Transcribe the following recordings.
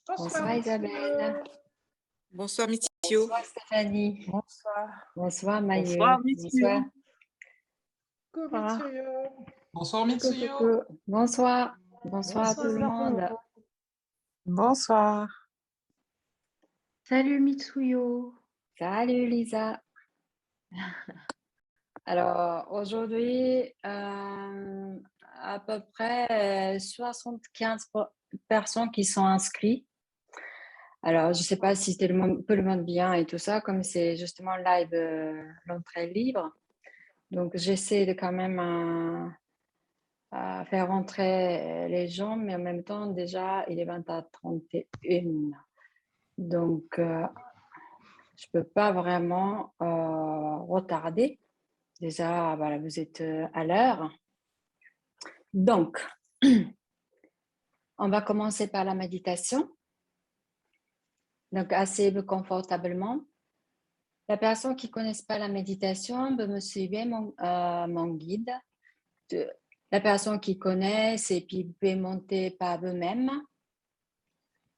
Bonsoir Bonsoir Isabelle. Mitsuyo. Bonsoir Mithio. Bonsoir Stéphanie. Bonsoir. Bonsoir Maillot. Bonsoir Mithio. Bonsoir. Coucou Bonsoir. Mitsuyo. Bonsoir Coucou, Mitsuyo. coucou. Bonsoir. Bonsoir à tout le Bonsoir. monde. Bonsoir. Salut Mitsuyo. Salut Lisa. Alors aujourd'hui, à peu près 75 personnes qui sont inscrites. Alors je ne sais pas si tout le monde bien et tout ça, comme c'est justement live, l'entrée libre. Donc j'essaie de quand même à faire rentrer les gens, mais en même temps, déjà, il est 20h31. Donc, je ne peux pas vraiment retarder. Déjà, voilà, vous êtes à l'heure. Donc, on va commencer par la méditation. Donc, asseyez-vous confortablement. La personne qui ne connaisse pas la méditation peut me suivre mon guide. La personne qui connaît, et puis vous pouvez monter par vous-même.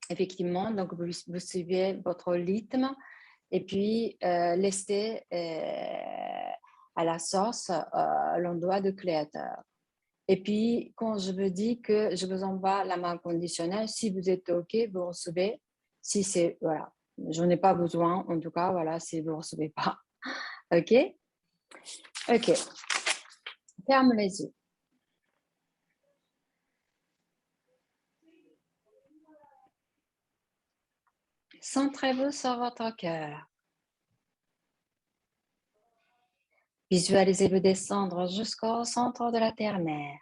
Effectivement, donc vous suivez votre rythme et puis laissez à la source l'endroit du créateur. Et puis, quand je vous dis que je vous envoie la main conditionnelle, si vous êtes OK, vous recevez. Si c'est, voilà, je n'en ai pas besoin, en tout cas, voilà, si vous ne recevez pas. OK? OK. Ferme les yeux. Centrez-vous sur votre cœur. Visualisez-vous descendre jusqu'au centre de la terre-mère,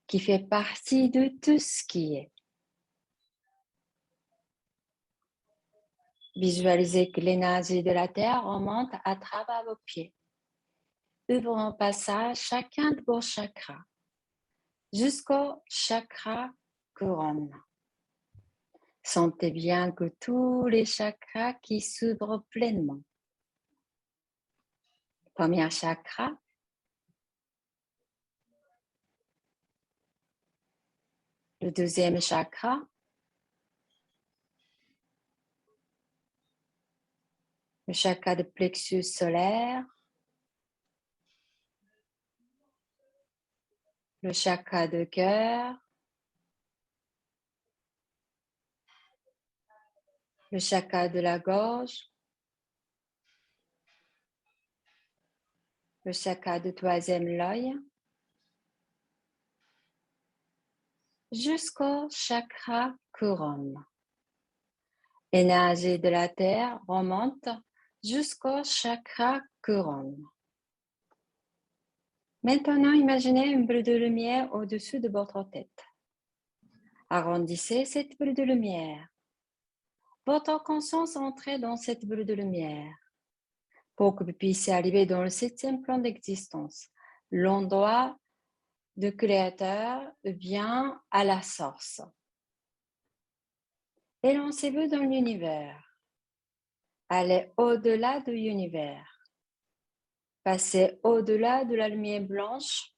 qui fait partie de tout ce qui est. Visualisez que l'énergie de la terre remonte à travers vos pieds, ouvrant passage chacun de vos chakras, jusqu'au chakra couronne. Sentez bien que tous les chakras qui s'ouvrent pleinement. Premier chakra. Le deuxième chakra. Le chakra de plexus solaire. Le chakra de cœur. Le chakra de la gorge. Le chakra de troisième l'œil. Jusqu'au chakra couronne. L'énergie de la terre remonte jusqu'au chakra couronne. Maintenant, imaginez une boule de lumière au-dessus de votre tête. Arrondissez cette boule de lumière. Votre conscience entre dans cette boule de lumière pour que vous puissiez arriver dans le 7e plan d'existence, l'endroit du créateur vient à la source. Et lancez-vous dans l'univers. Allez au-delà de l'univers. Passez au-delà de la lumière blanche,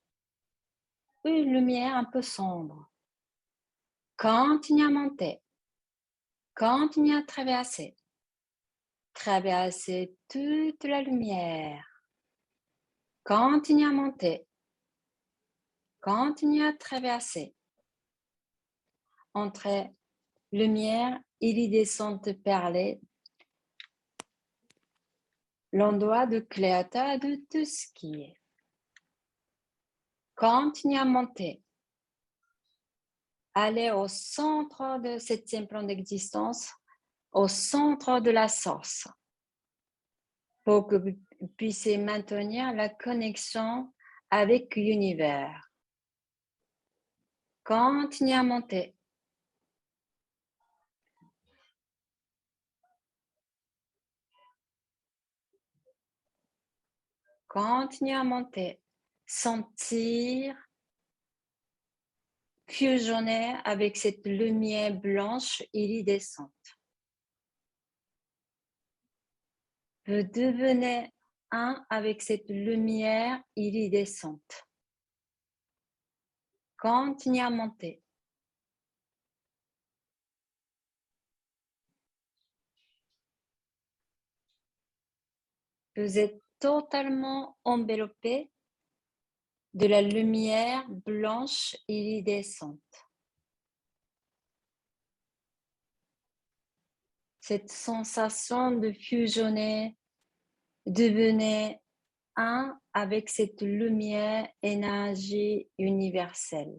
une lumière un peu sombre. Continuez à monter. Continuez à traverser. Traversez toute la lumière. Continuez à monter. Continuez à traverser. Entre lumière iridescente perlée, l'endroit du créateur de tout ce qui est. Continuez à monter. Allez au centre de ce 7e plan d'existence, au centre de la source, pour que vous puissiez maintenir la connexion avec l'univers. Continuez à monter. Continuez à monter. Sentir fusionner avec cette lumière blanche iridescente. Vous devenez un avec cette lumière iridescente. Continuez à monter. vous êtes totalement enveloppé de la lumière blanche iridescente. Cette sensation de fusionner, devenir un avec cette lumière, énergie universelle.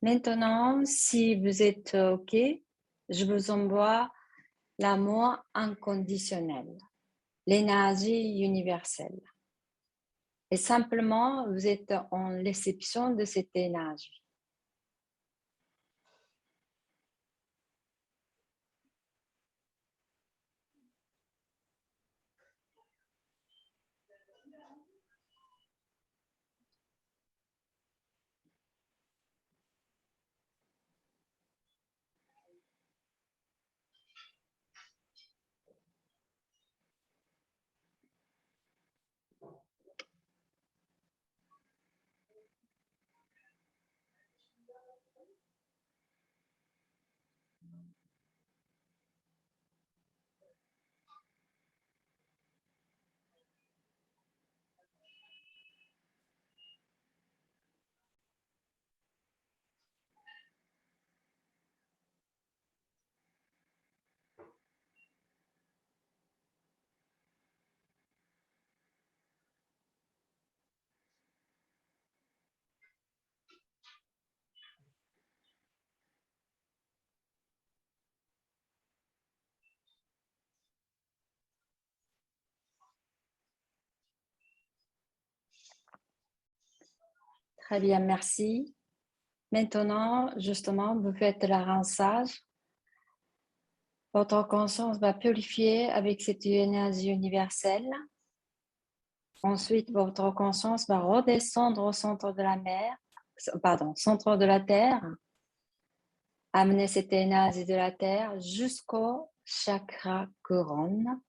Maintenant, si vous êtes OK, je vous envoie l'amour inconditionnel, l'énergie universelle. Et simplement, vous êtes en réception de cette énergie. Très bien, merci. Maintenant, justement, vous faites le rinçage. Votre conscience va purifier avec cette énergie universelle. Ensuite, votre conscience va redescendre au centre de la mer, centre de la Terre. Amener cette énergie de la Terre jusqu'au chakra couronne.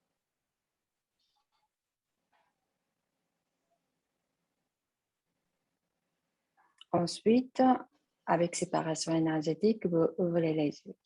Ensuite, avec séparation énergétique, vous ouvrez les yeux.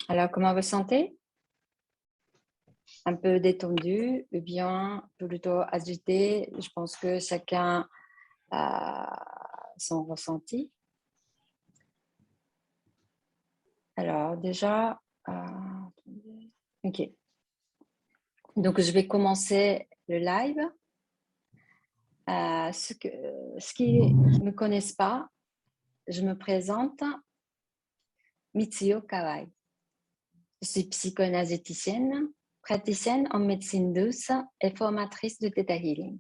Alors, comment vous sentez? Un peu détendu ou bien plutôt agité? Je pense que chacun a son ressenti. Alors, déjà, ok. Donc, je vais commencer le live. Ceux qui ne me connaissent pas, je me présente, Mitsuyo Kawai. Je suis psychoénergéticienne, praticienne en médecine douce et formatrice de Theta Healing.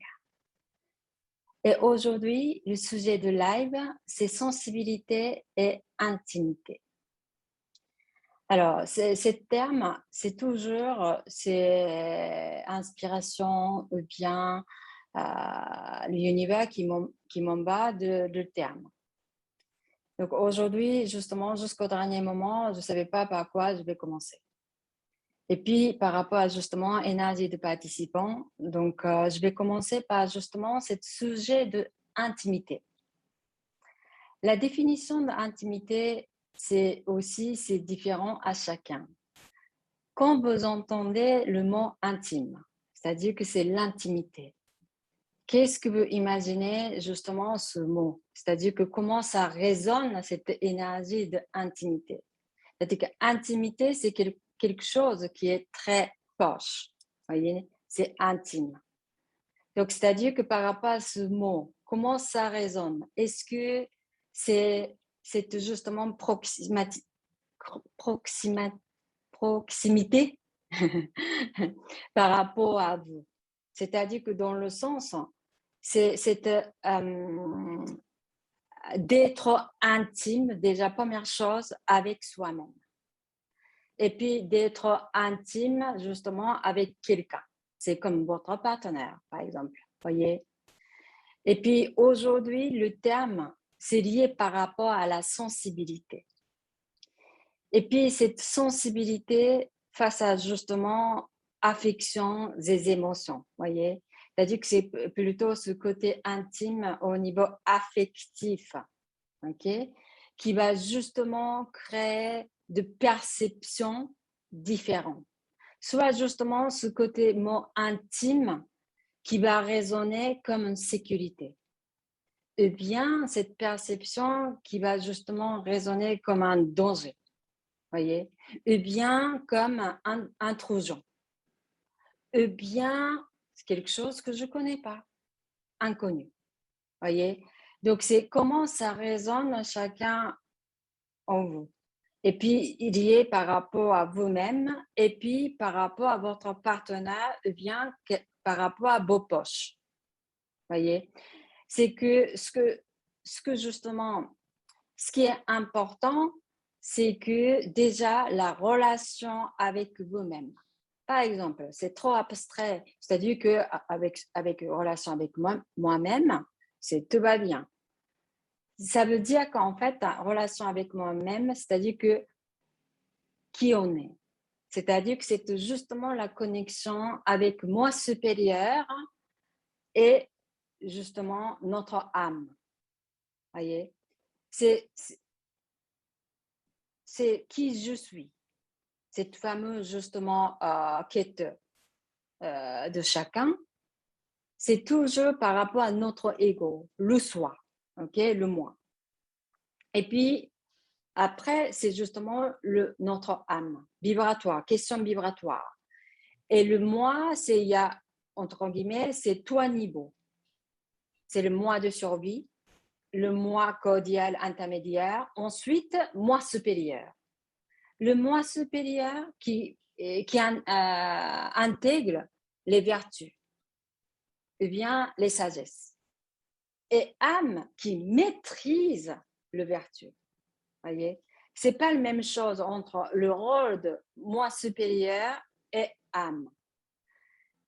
Et aujourd'hui, le sujet de live, c'est sensibilité et intimité. Alors, ce terme, c'est toujours inspiration ou bien l'univers qui m'envoie le terme. Donc aujourd'hui, justement, jusqu'au dernier moment, je ne savais pas par quoi je vais commencer. Et puis, par rapport à justement énergie de participants, donc je vais commencer par justement ce sujet de intimité. La définition d'intimité, c'est différent à chacun. Quand vous entendez le mot intime, c'est-à-dire que c'est l'intimité, qu'est-ce que vous imaginez justement ce mot? C'est-à-dire que comment ça résonne cette énergie d'intimité? C'est-à-dire que intimité, c'est quelque chose qui est très proche. Voyez, c'est intime. Donc, c'est-à-dire que par rapport à ce mot, comment ça résonne? Est-ce que c'est justement proximité par rapport à vous? C'est-à-dire que dans le sens, c'est d'être intime, déjà première chose, avec soi-même. Et puis d'être intime justement avec quelqu'un. C'est comme votre partenaire, par exemple. Voyez, Et puis aujourd'hui, le terme, c'est lié par rapport à la sensibilité. Et puis cette sensibilité face à justement affections et émotions, voyez? C'est-à-dire que c'est plutôt ce côté intime au niveau affectif, ok? Qui va justement créer de perceptions différentes. Soit justement ce côté mot intime qui va résonner comme une sécurité. Et bien cette perception qui va justement résonner comme un danger, voyez, ou bien comme un intrusion, ou bien c'est quelque chose que je connais pas, inconnu, voyez. Donc c'est comment ça résonne chacun en vous. Et puis il y est par rapport à vous-même, et puis par rapport à votre partenaire, ou bien par rapport à vos poches, voyez. C'est que ce que justement, ce qui est important, c'est que déjà la relation avec vous-même. Par exemple, c'est trop abstrait, c'est-à-dire qu'avec une relation avec moi-même, c'est tout va bien. Ça veut dire qu'en fait, la relation avec moi-même, c'est-à-dire que qui on est. C'est-à-dire que c'est justement la connexion avec moi supérieur et justement notre âme. Voyez, c'est qui je suis. Cette fameuse justement quête de chacun, c'est toujours par rapport à notre ego, le soi, ok, le moi. Et puis après, c'est justement notre âme vibratoire, question vibratoire. Et le moi, c'est il y a entre guillemets, c'est trois niveaux. C'est le moi de survie, le moi cordial intermédiaire, ensuite moi supérieur. Le moi supérieur qui intègre les vertus, ou bien les sagesses. Et âme qui maîtrise le vertu. Voyez, c'est pas la même chose entre le rôle de moi supérieur et âme.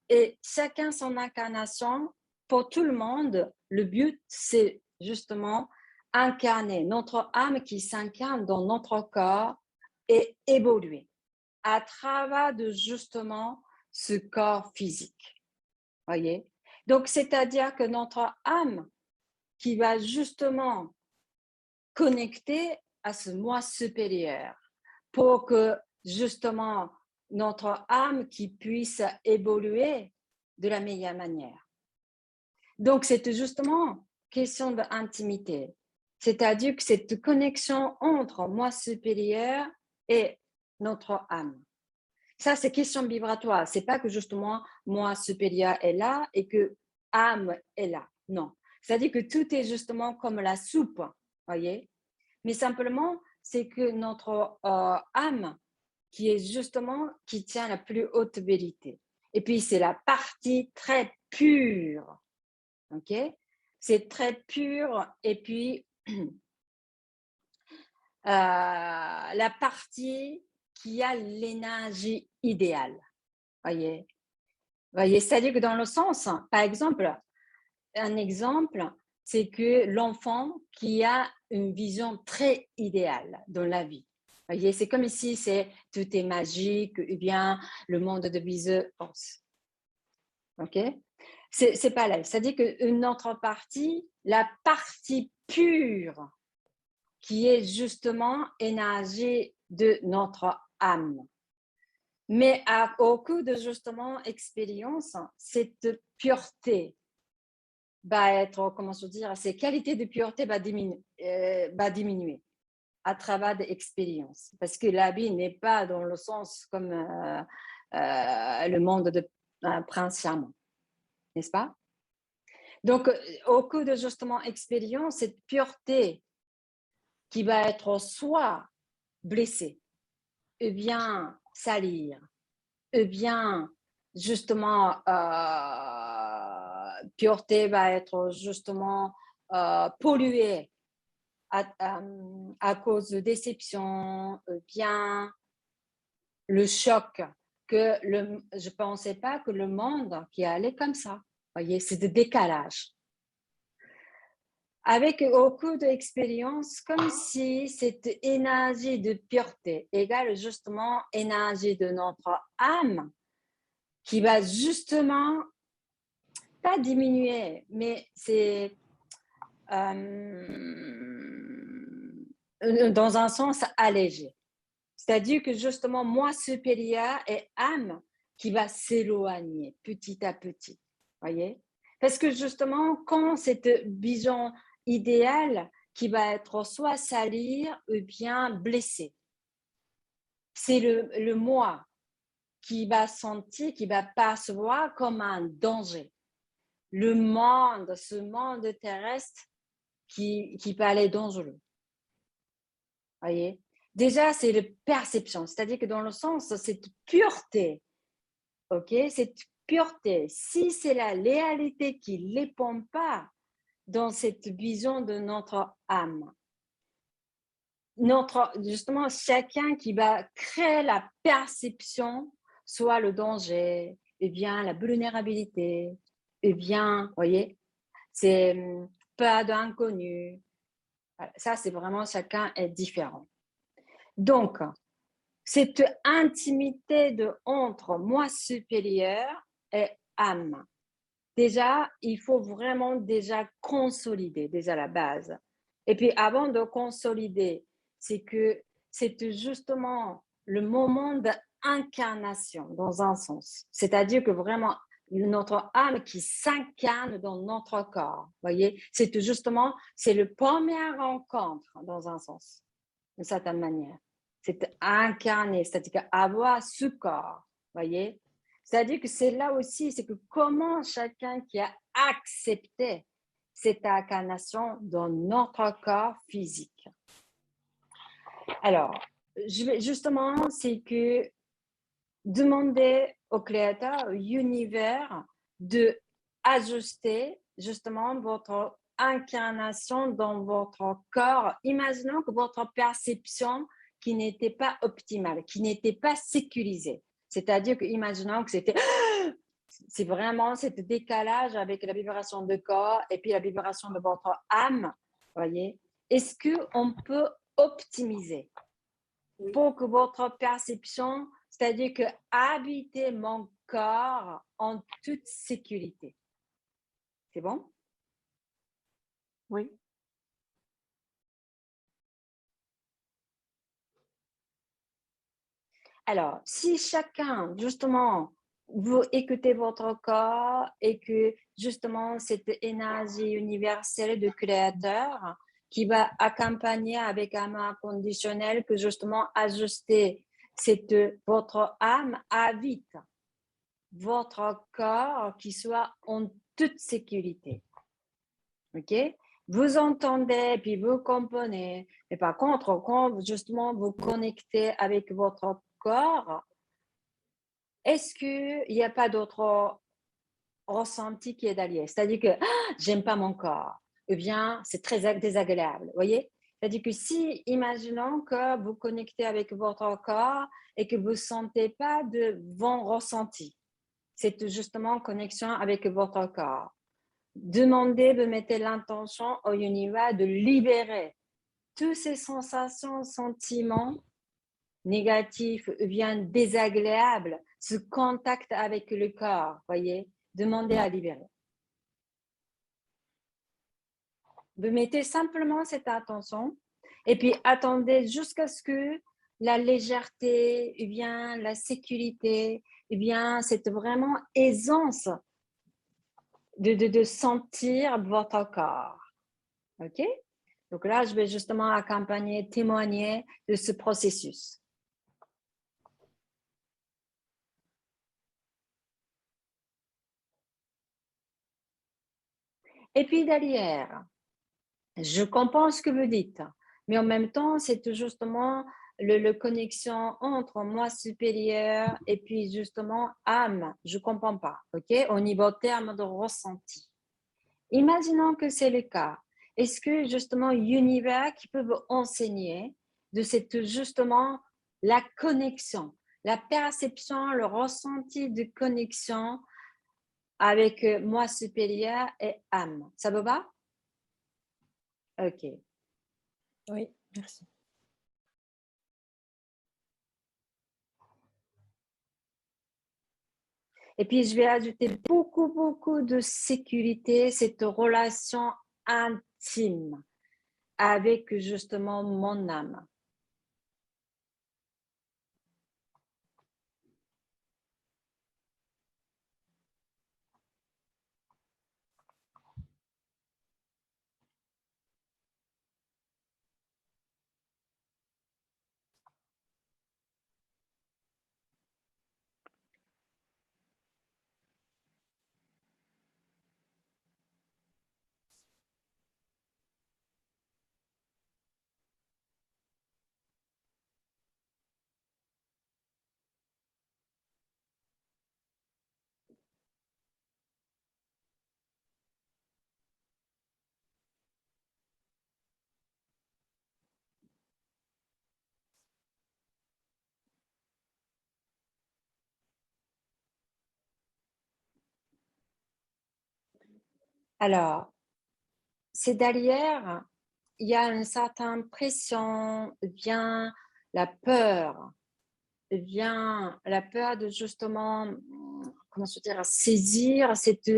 Et chacun son incarnation, pour tout le monde, le but, c'est justement incarner notre âme qui s'incarne dans notre corps et évoluer à travers de justement ce corps physique. Voyez? Donc, c'est-à-dire que notre âme qui va justement connecter à ce moi supérieur pour que justement notre âme qui puisse évoluer de la meilleure manière. Donc, c'est justement question d'intimité. C'est-à-dire que cette connexion entre moi supérieur et notre âme. Ça, c'est question vibratoire. C'est pas que justement moi supérieur est là et que âme est là. Non. C'est-à-dire que tout est justement comme la soupe, voyez. Mais simplement, c'est que notre âme qui est justement qui tient la plus haute vérité. Et puis c'est la partie très pure, ok. C'est très pur et puis la partie qui a l'énergie idéale, voyez. Voyez, c'est-à-dire que dans le sens, par exemple, un exemple, c'est que l'enfant qui a une vision très idéale dans la vie. Voyez, c'est comme ici, tout est magique, ou bien le monde de bisounours. Ok? C'est pas là. C'est-à-dire qu'une autre partie, la partie pure, qui est justement énergie de notre âme. Mais au cours de justement expérience, cette pureté va être, comment je veux dire, ces qualités de pureté va diminuer à travers des expériences. Parce que la vie n'est pas dans le sens comme le monde de Prince Charmant, n'est-ce pas? Donc, au cours de justement expérience, cette pureté qui va être soit blessée, ou bien salir, ou bien justement pureté va être justement polluée à cause de déception, bien le choc que je ne pensais pas que le monde qui allait comme ça. Voyez, c'est de décalage. avec beaucoup d'expérience, comme si cette énergie de pureté égale justement énergie de notre âme qui va justement pas diminuer, mais c'est dans un sens allégé. C'est-à-dire que justement, moi supérieur et âme qui va s'éloigner petit à petit. Voyez? Parce que justement, quand cette vision idéale qui va être soit salir ou bien blessée, c'est le moi qui va sentir, qui va percevoir comme un danger. Le monde, ce monde terrestre qui peut aller dangereux. Voyez? Déjà, c'est la perception, c'est-à-dire que dans le sens, cette pureté, ok, cette pureté, si c'est la réalité qui ne répond pas dans cette vision de notre âme, justement, chacun qui va créer la perception, soit le danger, et bien la vulnérabilité, et bien, voyez, c'est peur d'inconnu. Voilà, ça, c'est vraiment chacun est différent. Donc, cette intimité entre moi supérieur et âme, déjà, il faut vraiment déjà consolider, déjà la base. Et puis, avant de consolider, c'est que c'est justement le moment d'incarnation dans un sens. C'est-à-dire que vraiment, notre âme qui s'incarne dans notre corps. Voyez, c'est justement, c'est le premier rencontre dans un sens, d'une certaine manière. C'est incarner, c'est-à-dire avoir ce corps. Voyez, c'est-à-dire que c'est là aussi, c'est que comment chacun qui a accepté cette incarnation dans notre corps physique. Alors, justement, c'est que demander au créateur, au univers, de ajuster justement votre incarnation dans votre corps. Imaginons que votre perception qui n'était pas optimale, qui n'était pas sécurisée. C'est-à-dire que imaginons que c'est vraiment ce décalage avec la vibration de corps et puis la vibration de votre âme, voyez. Est-ce qu'on peut optimiser pour que votre perception, c'est-à-dire que habiter mon corps en toute sécurité? C'est bon? Oui. Alors, si chacun, justement, vous écoutez votre corps et que, justement, cette énergie universelle de créateur qui va accompagner avec un amour inconditionnel que, justement, ajuster votre âme habite votre corps qui soit en toute sécurité. OK? Vous entendez, puis vous comprenez. Mais par contre, quand justement vous connectez avec votre corps, est-ce qu'il n'y a pas d'autre ressenti qui est allié? C'est-à-dire que j'aime pas mon corps. Eh bien, c'est très désagréable. Vous voyez? C'est-à-dire que si, imaginons que vous connectez avec votre corps et que vous ne sentez pas de bon ressenti, c'est justement connexion avec votre corps. Demandez de mettre l'intention au univers de libérer toutes ces sensations, sentiments négatifs ou bien désagréables, ce contact avec le corps, voyez, demandez à libérer. Vous mettez simplement cette attention et puis attendez jusqu'à ce que la légèreté, ou bien la sécurité, ou bien cette vraiment aisance de sentir votre corps. OK? Donc là, je vais justement accompagner, témoigner de ce processus. Et puis derrière, je comprends ce que vous dites, mais en même temps, c'est justement la connexion entre moi supérieur et puis justement âme. Je ne comprends pas, OK? Au niveau terme de ressenti. Imaginons que c'est le cas. Est-ce que justement l'univers qui peut vous enseigner de cette justement la connexion, la perception, le ressenti de connexion avec moi supérieur et âme? Ça vous va? Ok. Oui, merci. Et puis, je vais ajouter beaucoup de sécurité, cette relation intime avec justement mon âme. Alors, c'est derrière, il y a une certaine pression, vient la peur, vient la peur de justement, comment se dire, saisir, cette,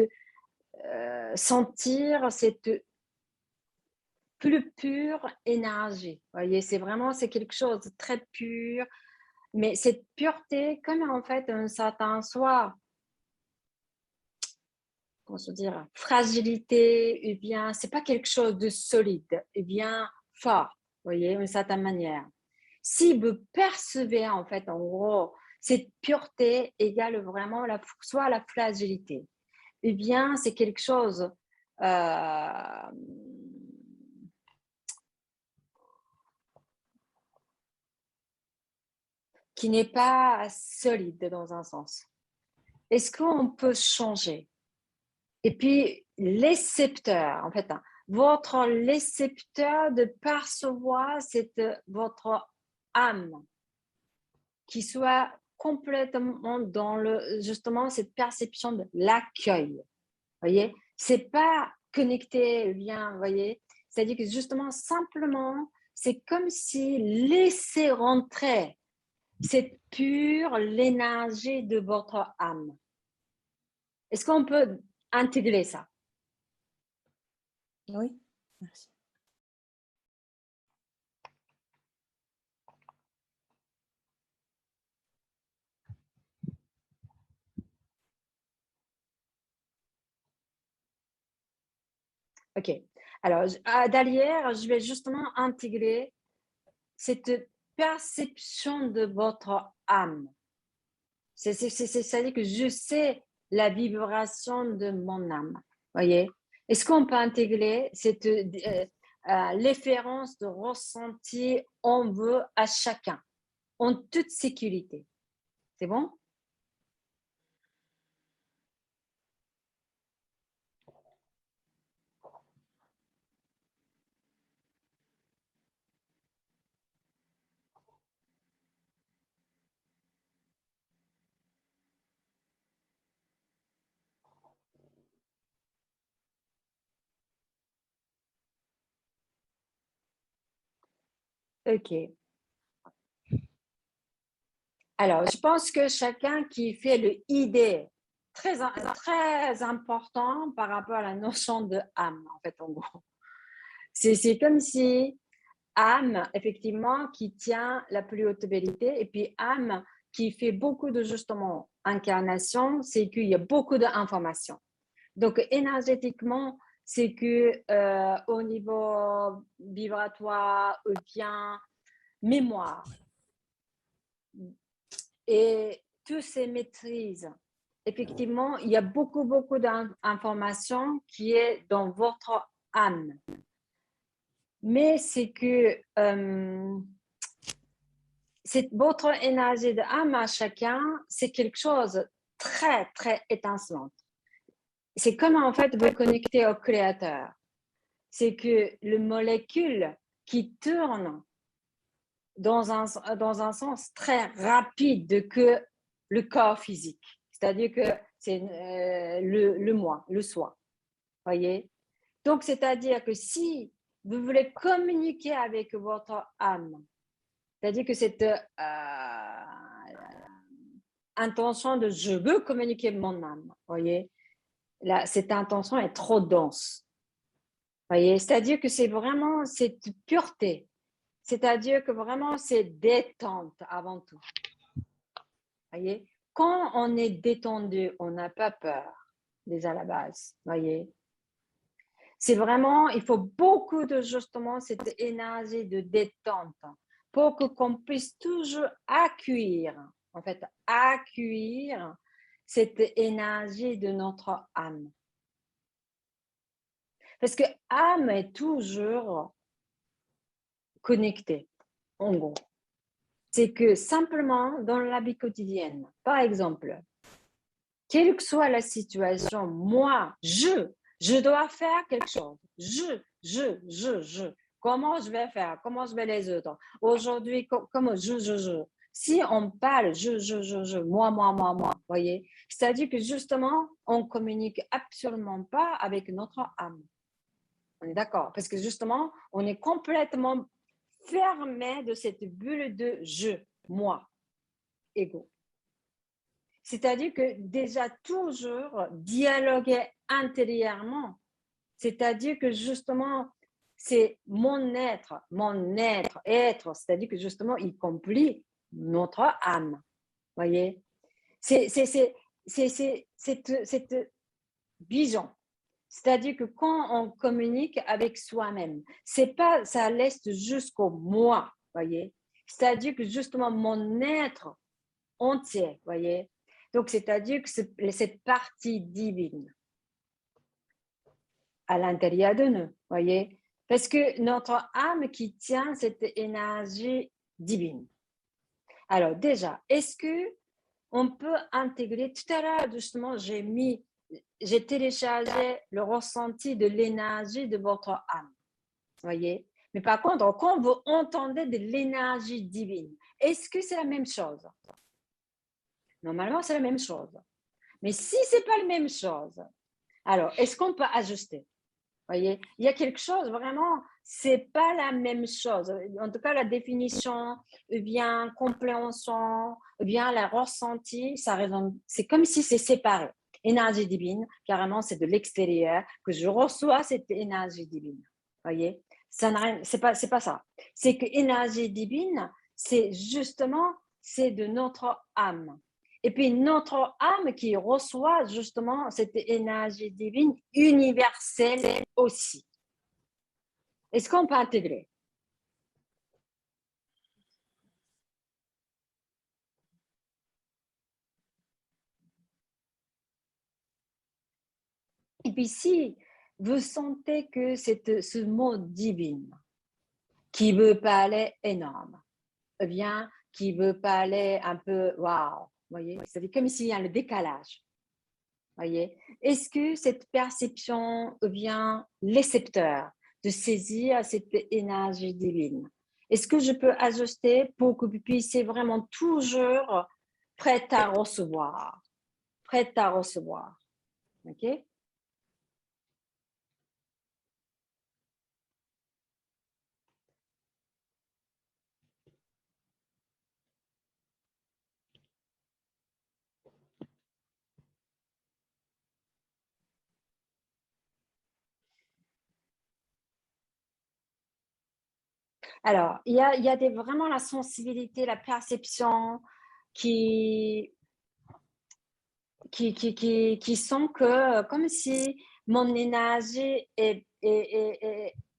sentir cette plus pure énergie. Vous voyez, c'est vraiment, c'est quelque chose de très pur, mais cette pureté, comme en fait un certain soit, comment se dire, fragilité, ou bien c'est pas quelque chose de solide, ou bien fort, vous voyez, d'une certaine manière. Si vous percevez en fait, en gros, cette pureté égale vraiment soit la fragilité, ou bien c'est quelque chose qui n'est pas solide dans un sens. Est-ce qu'on peut changer? Et puis, récepteur, en fait, votre récepteur de percevoir votre âme qui soit complètement dans justement cette perception de l'accueil. Voyez, c'est pas connecté bien, voyez. C'est-à-dire que justement, simplement, c'est comme si laisser rentrer cette pure l'énergie de votre âme. Est-ce qu'on peut intégrer ça? Oui, merci. Ok. Alors, derrière, je vais justement intégrer cette perception de votre âme. C'est-à-dire que je sais la vibration de mon âme. Voyez? Est-ce qu'on peut intégrer cette référence de ressenti on veut à chacun, en toute sécurité? C'est bon? Ok. Alors, je pense que chacun qui fait le idée, très important par rapport à la notion de âme, en fait, en gros. C'est comme si âme, effectivement, qui tient la plus haute vérité, et puis âme qui fait beaucoup de, justement, incarnation, c'est qu'il y a beaucoup d'informations. Donc, énergétiquement, c'est que au niveau vibratoire, ou bien mémoire, et tous ces maîtrises, effectivement, il y a beaucoup d'informations qui est dans votre âme. Mais c'est que votre énergie d'âme à chacun, c'est quelque chose de très étincelant. C'est comme en fait vous connectez au créateur. C'est que le molécule qui tourne dans un sens très rapide que le corps physique. C'est-à-dire que c'est le moi, le soi. Voyez? Donc, c'est-à-dire que si vous voulez communiquer avec votre âme. C'est-à-dire que cette intention de je veux communiquer mon âme, voyez, là, cette intention est trop dense. Voyez, c'est-à-dire que c'est vraiment cette pureté. C'est-à-dire que vraiment c'est détente avant tout. Voyez, quand on est détendu, on n'a pas peur déjà à la base. Voyez, c'est vraiment, il faut beaucoup de justement cette énergie de détente pour qu'on puisse toujours accueillir, en fait, accueillir cette énergie de notre âme. Parce que âme est toujours connectée, en gros. C'est que simplement dans la vie quotidienne, par exemple, quelle que soit la situation, moi, je dois faire quelque chose. Je. Comment je vais faire? Comment je vais les autres? Aujourd'hui, comment je. Si on parle je, moi, voyez, c'est-à-dire que justement, on communique absolument pas avec notre âme. On est d'accord? Parce que justement, on est complètement fermé de cette bulle de je, moi, ego. C'est-à-dire que déjà toujours dialoguer intérieurement, c'est-à-dire que justement, c'est mon être, c'est-à-dire que justement, y compris notre âme. Voyez, c'est cette vision. C'est-à-dire que quand on communique avec soi-même, c'est pas, ça laisse jusqu'au moi, voyez. C'est-à-dire que justement, mon être entier, voyez. Donc, c'est-à-dire que cette partie divine à l'intérieur de nous, voyez. Parce que notre âme qui tient cette énergie divine. Alors déjà, est-ce que on peut intégrer, tout à l'heure justement, j'ai téléchargé le ressenti de l'énergie de votre âme, voyez. Mais par contre, quand vous entendez de l'énergie divine, est-ce que c'est la même chose? Normalement, c'est la même chose. Mais si ce n'est pas la même chose, alors, est-ce qu'on peut ajuster? Voyez, il y a quelque chose, vraiment, ce n'est pas la même chose. En tout cas, la définition, ou bien compréhension, ou bien la ressenti, ça résonne. C'est comme si c'est séparé. Énergie divine, carrément, c'est de l'extérieur que je reçois cette énergie divine. Voyez, c'est pas ça. C'est que énergie divine, c'est justement, c'est de notre âme. Et puis notre âme qui reçoit justement cette énergie divine universelle aussi. Est-ce qu'on peut intégrer? Et puis si vous sentez que c'est ce mot divine qui veut parler énorme, eh bien, qui veut parler un peu waouh, voyez, c'est comme s'il y a le décalage. Voyez, est-ce que cette perception vient récepteur de saisir cette énergie divine? Est-ce que je peux ajuster pour que vous puissiez vraiment toujours prête à recevoir? Prête à recevoir. OK? Alors, il y a vraiment la sensibilité, la perception qui sont que comme si mon énergie est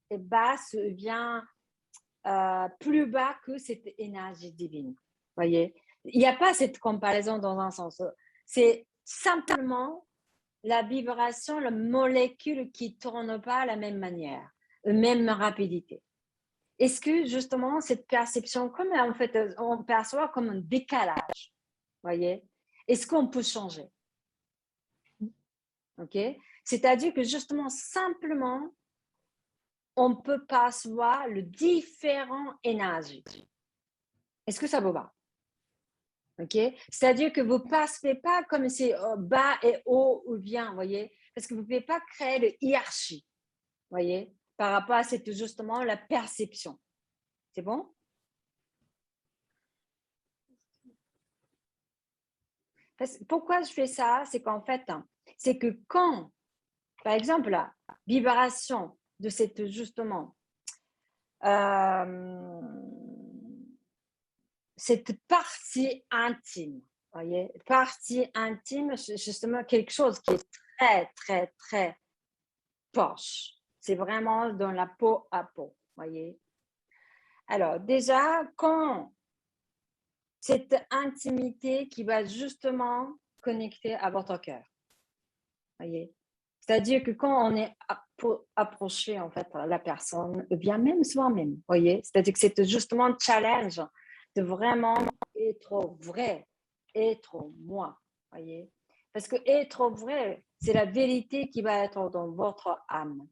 basse ou bien plus bas que cette énergie divine. Voyez, il n'y a pas cette comparaison dans un sens. C'est simplement la vibration, la molécule qui ne tourne pas de la même manière, la même rapidité. Est-ce que justement cette perception, comme en fait on perçoit comme un décalage, voyez, est-ce qu'on peut changer? Ok, c'est-à-dire que justement simplement on peut percevoir le différent énergie. Est-ce que ça vous va? Ok, c'est-à-dire que vous ne percevez pas comme c'est bas et haut ou bien, voyez, parce que vous ne pouvez pas créer de hiérarchie, voyez. par rapport à cette, justement, la perception. C'est bon? Pourquoi je fais ça? C'est qu'en fait, c'est que quand, par exemple, la vibration de cette, justement, cette partie intime, voyez, partie intime, c'est justement quelque chose qui est très, très, très proche. C'est vraiment dans la peau à peau, voyez. Alors, déjà, quand cette intimité qui va justement connecter à votre cœur, voyez. C'est-à-dire que quand on est approché, en fait, la personne, ou bien même soi-même, voyez. C'est-à-dire que c'est justement un challenge de vraiment être vrai, être moi, voyez. Parce que être vrai, c'est la vérité qui va être dans votre âme.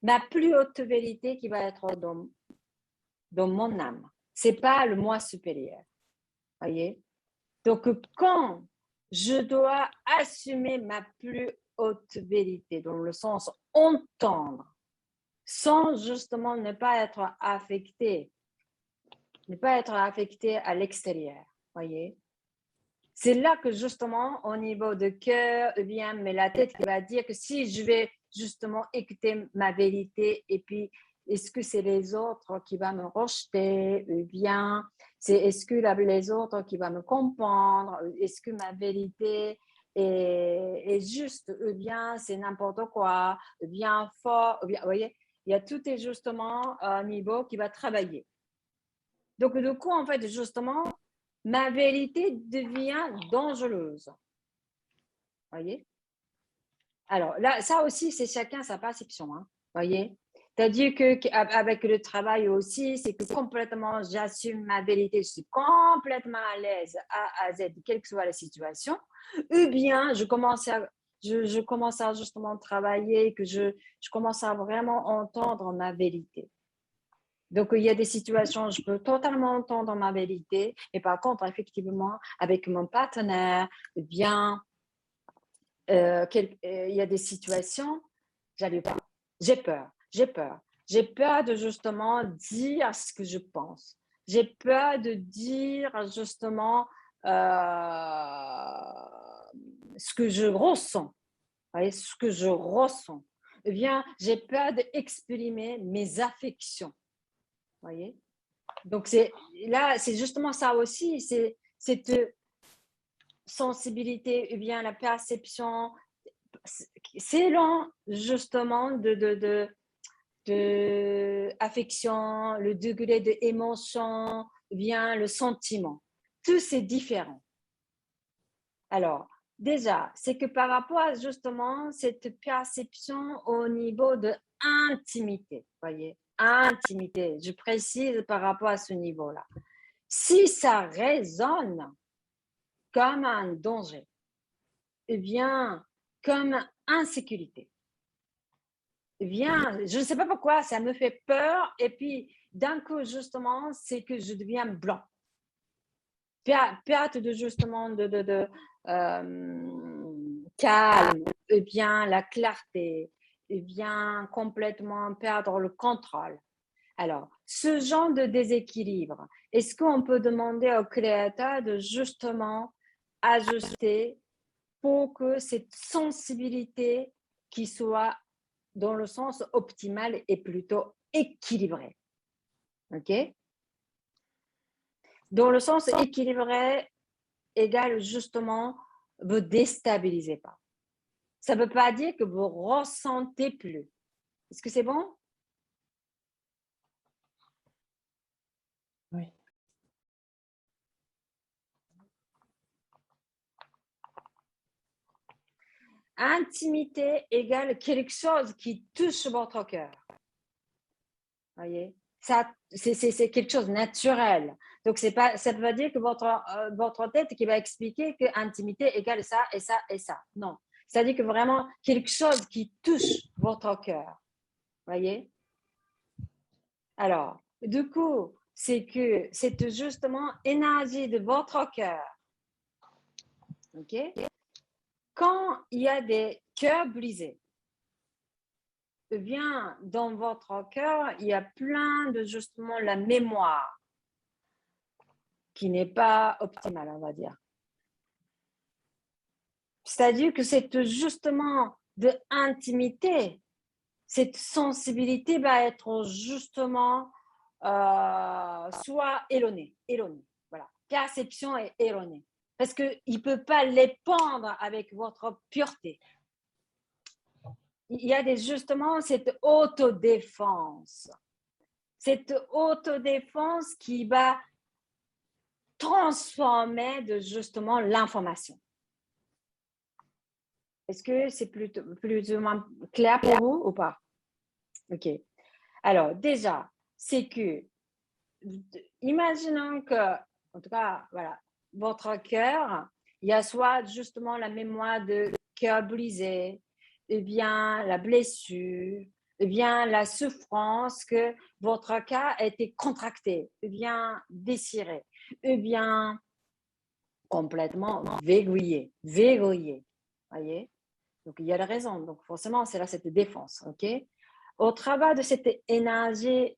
Ma plus haute vérité qui va être dans mon âme. C'est pas le moi supérieur, voyez. Donc, quand je dois assumer ma plus haute vérité, dans le sens entendre, sans justement ne pas être affecté à l'extérieur, voyez. C'est là que justement, au niveau de cœur, eh bien, mais la tête qui va dire que si je vais justement écouter ma vérité, et puis est-ce que c'est les autres qui vont me rejeter, ou bien est-ce que les autres qui vont me comprendre, est-ce que ma vérité est juste, ou bien c'est n'importe quoi, ou bien fort, ou bien, vous voyez, il y a tout est justement un niveau qui va travailler. Donc, du coup, en fait, justement, ma vérité devient dangereuse. Voyez? Alors, là, ça aussi, c'est chacun sa perception. Hein, voyez? C'est-à-dire qu'avec le travail aussi, c'est que complètement, j'assume ma vérité, je suis complètement à l'aise A à Z, quelle que soit la situation. Ou bien, je commence à justement travailler, que je commence à vraiment entendre ma vérité. Donc, il y a des situations, je peux totalement entendre ma vérité, et par contre, effectivement, avec mon partenaire, eh bien, il y a des situations, j'arrive pas. J'ai peur de justement dire ce que je pense. J'ai peur de dire justement ce que je ressens. Vous voyez, ce que je ressens. Eh bien, j'ai peur d'exprimer mes affections. Voyez? Donc, là, c'est justement ça aussi, c'est cette sensibilité, ou bien la perception, selon justement de affection, le degré d'émotion, ou bien le sentiment. Tout c'est différent. Alors, déjà, c'est que par rapport à justement cette perception au niveau de intimité, voyez, intimité, je précise par rapport à ce niveau-là. Si ça résonne comme un danger, eh bien, comme insécurité, eh bien, je ne sais pas pourquoi, ça me fait peur, et puis d'un coup, justement, c'est que je deviens blanc. Perte de justement calme, et bien la clarté, et bien complètement perdre le contrôle. Alors, ce genre de déséquilibre, est-ce qu'on peut demander au créateur de justement ajuster pour que cette sensibilité qui soit dans le sens optimal est plutôt équilibrée? OK? Dans le sens équilibré égale justement, vous déstabilisez pas. Ça ne veut pas dire que vous ressentez plus. Est-ce que c'est bon? Oui. Intimité égale quelque chose qui touche votre cœur. Voyez? Ça, c'est quelque chose de naturel. Donc, ça ne veut pas dire que votre tête qui va expliquer que intimité égale ça et ça et ça. Non. C'est-à-dire que vraiment quelque chose qui touche votre cœur. Voyez? Alors, du coup, c'est que c'est justement énergie de votre cœur. OK? Quand il y a des cœurs brisés, eh bien, dans votre cœur, il y a plein de justement la mémoire qui n'est pas optimale, on va dire. C'est-à-dire que c'est justement de intimité, cette sensibilité va être justement soit erronée, voilà. Perception est erronée. Parce qu'il ne peut pas l'épandre avec votre pureté. Il y a justement cette autodéfense. Cette autodéfense qui va transformer justement l'information. Est-ce que c'est plus ou moins clair pour vous ou pas? Ok. Alors, déjà, c'est que, imaginons que, en tout cas, voilà, votre cœur, il y a soit justement la mémoire de cœur brisé, ou bien la blessure, ou bien la souffrance que votre cœur a été contracté, ou bien déchiré, ou bien complètement verrouillé, voyez? Donc, il y a la raison. Donc, forcément, c'est là cette défense, ok? Au travers de cette énergie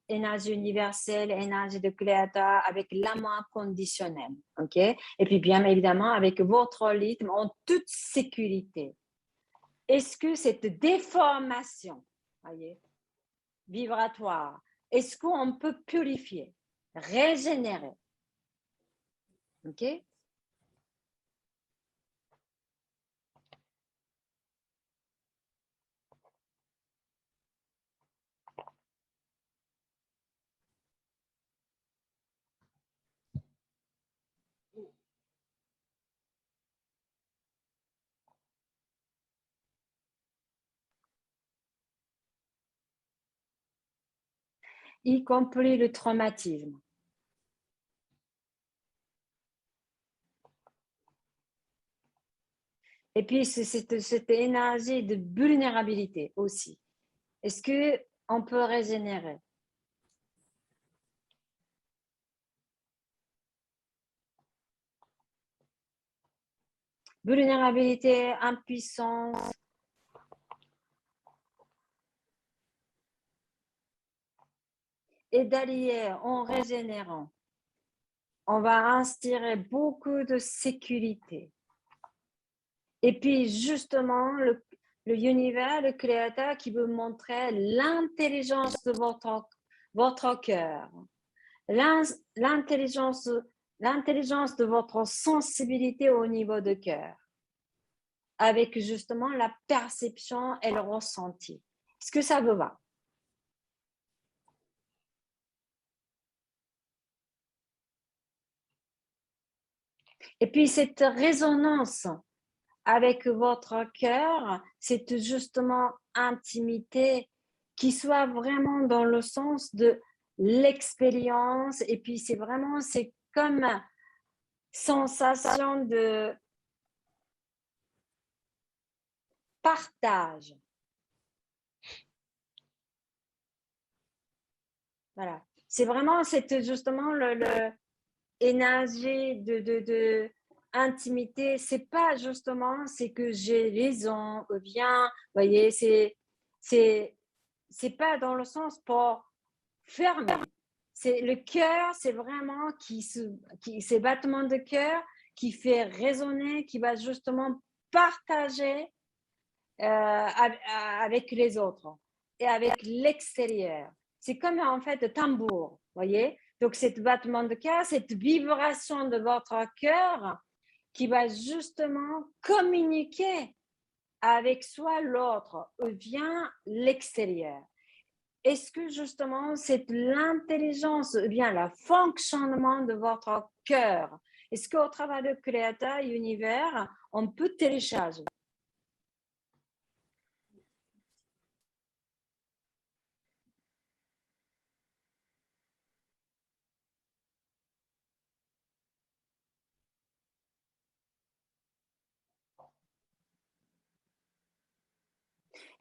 universelle, énergie de créateur avec l'amour conditionnel, ok? Et puis, bien évidemment, avec votre rythme en toute sécurité. Est-ce que cette déformation, voyez, vibratoire, est-ce qu'on peut purifier, régénérer, ok? Y compris le traumatisme. Et puis, c'est cette énergie de vulnérabilité aussi. Est-ce qu'on peut régénérer? Vulnérabilité, impuissance. Et d'allier en régénérant, on va inspirer beaucoup de sécurité. Et puis, justement, le univers, le créateur qui veut montrer l'intelligence de votre cœur, l'intelligence de votre sensibilité au niveau de cœur, avec justement la perception et le ressenti. Est-ce que ça vous va? Et puis, cette résonance avec votre cœur, c'est justement intimité qui soit vraiment dans le sens de l'expérience. Et puis, c'est comme sensation de partage. Voilà. C'est vraiment justement l'énergie de intimité. C'est pas justement c'est que j'ai raison ou bien, vous voyez, c'est pas dans le sens pour fermer. C'est le cœur, c'est vraiment ces battements de cœur qui fait résonner, qui va justement partager avec les autres et avec l'extérieur. C'est comme en fait un tambour, voyez? Donc, cet battement de cœur, cette vibration de votre cœur qui va justement communiquer avec soit l'autre ou bien l'extérieur. Est-ce que justement, c'est l'intelligence ou bien le fonctionnement de votre cœur? Est-ce qu'au travers de Créateur Univers, on peut télécharger?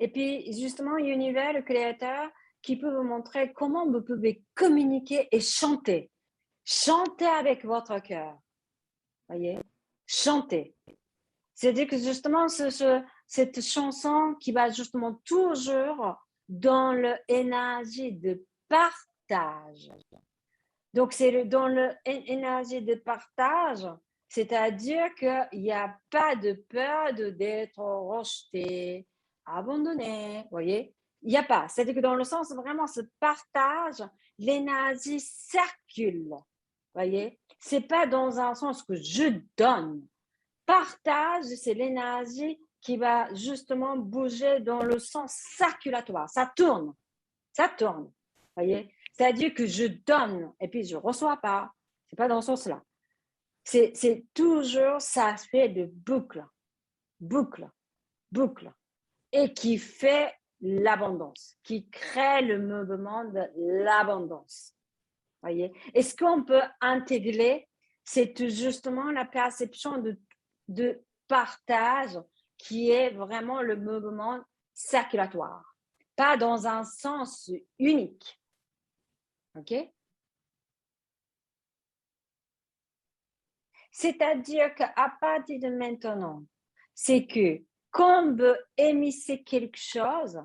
Et puis, justement, l'univers, le créateur, qui peut vous montrer comment vous pouvez communiquer et chanter. Chanter avec votre cœur. Voyez? Chanter. C'est-à-dire que justement, cette chanson qui va justement toujours dans l'énergie de partage. Donc, c'est dans l'énergie de partage, c'est-à-dire qu'il n'y a pas de peur d'être rejeté, abandonné, vous voyez? Il n'y a pas. C'est-à-dire que dans le sens vraiment ce partage, l'énergie circule, vous voyez? Ce n'est pas dans un sens que je donne. Partage, c'est l'énergie qui va justement bouger dans le sens circulatoire. Ça tourne, vous voyez? C'est-à-dire que je donne et puis je ne reçois pas. Ce n'est pas dans ce sens-là. C'est toujours, ça fait de boucle, et qui fait l'abondance, qui crée le mouvement de l'abondance. Voyez? Et ce qu'on peut intégrer, c'est justement la perception de partage qui est vraiment le mouvement circulatoire, pas dans un sens unique. OK? C'est-à-dire qu'à partir de maintenant, c'est que quand vous émettez quelque chose,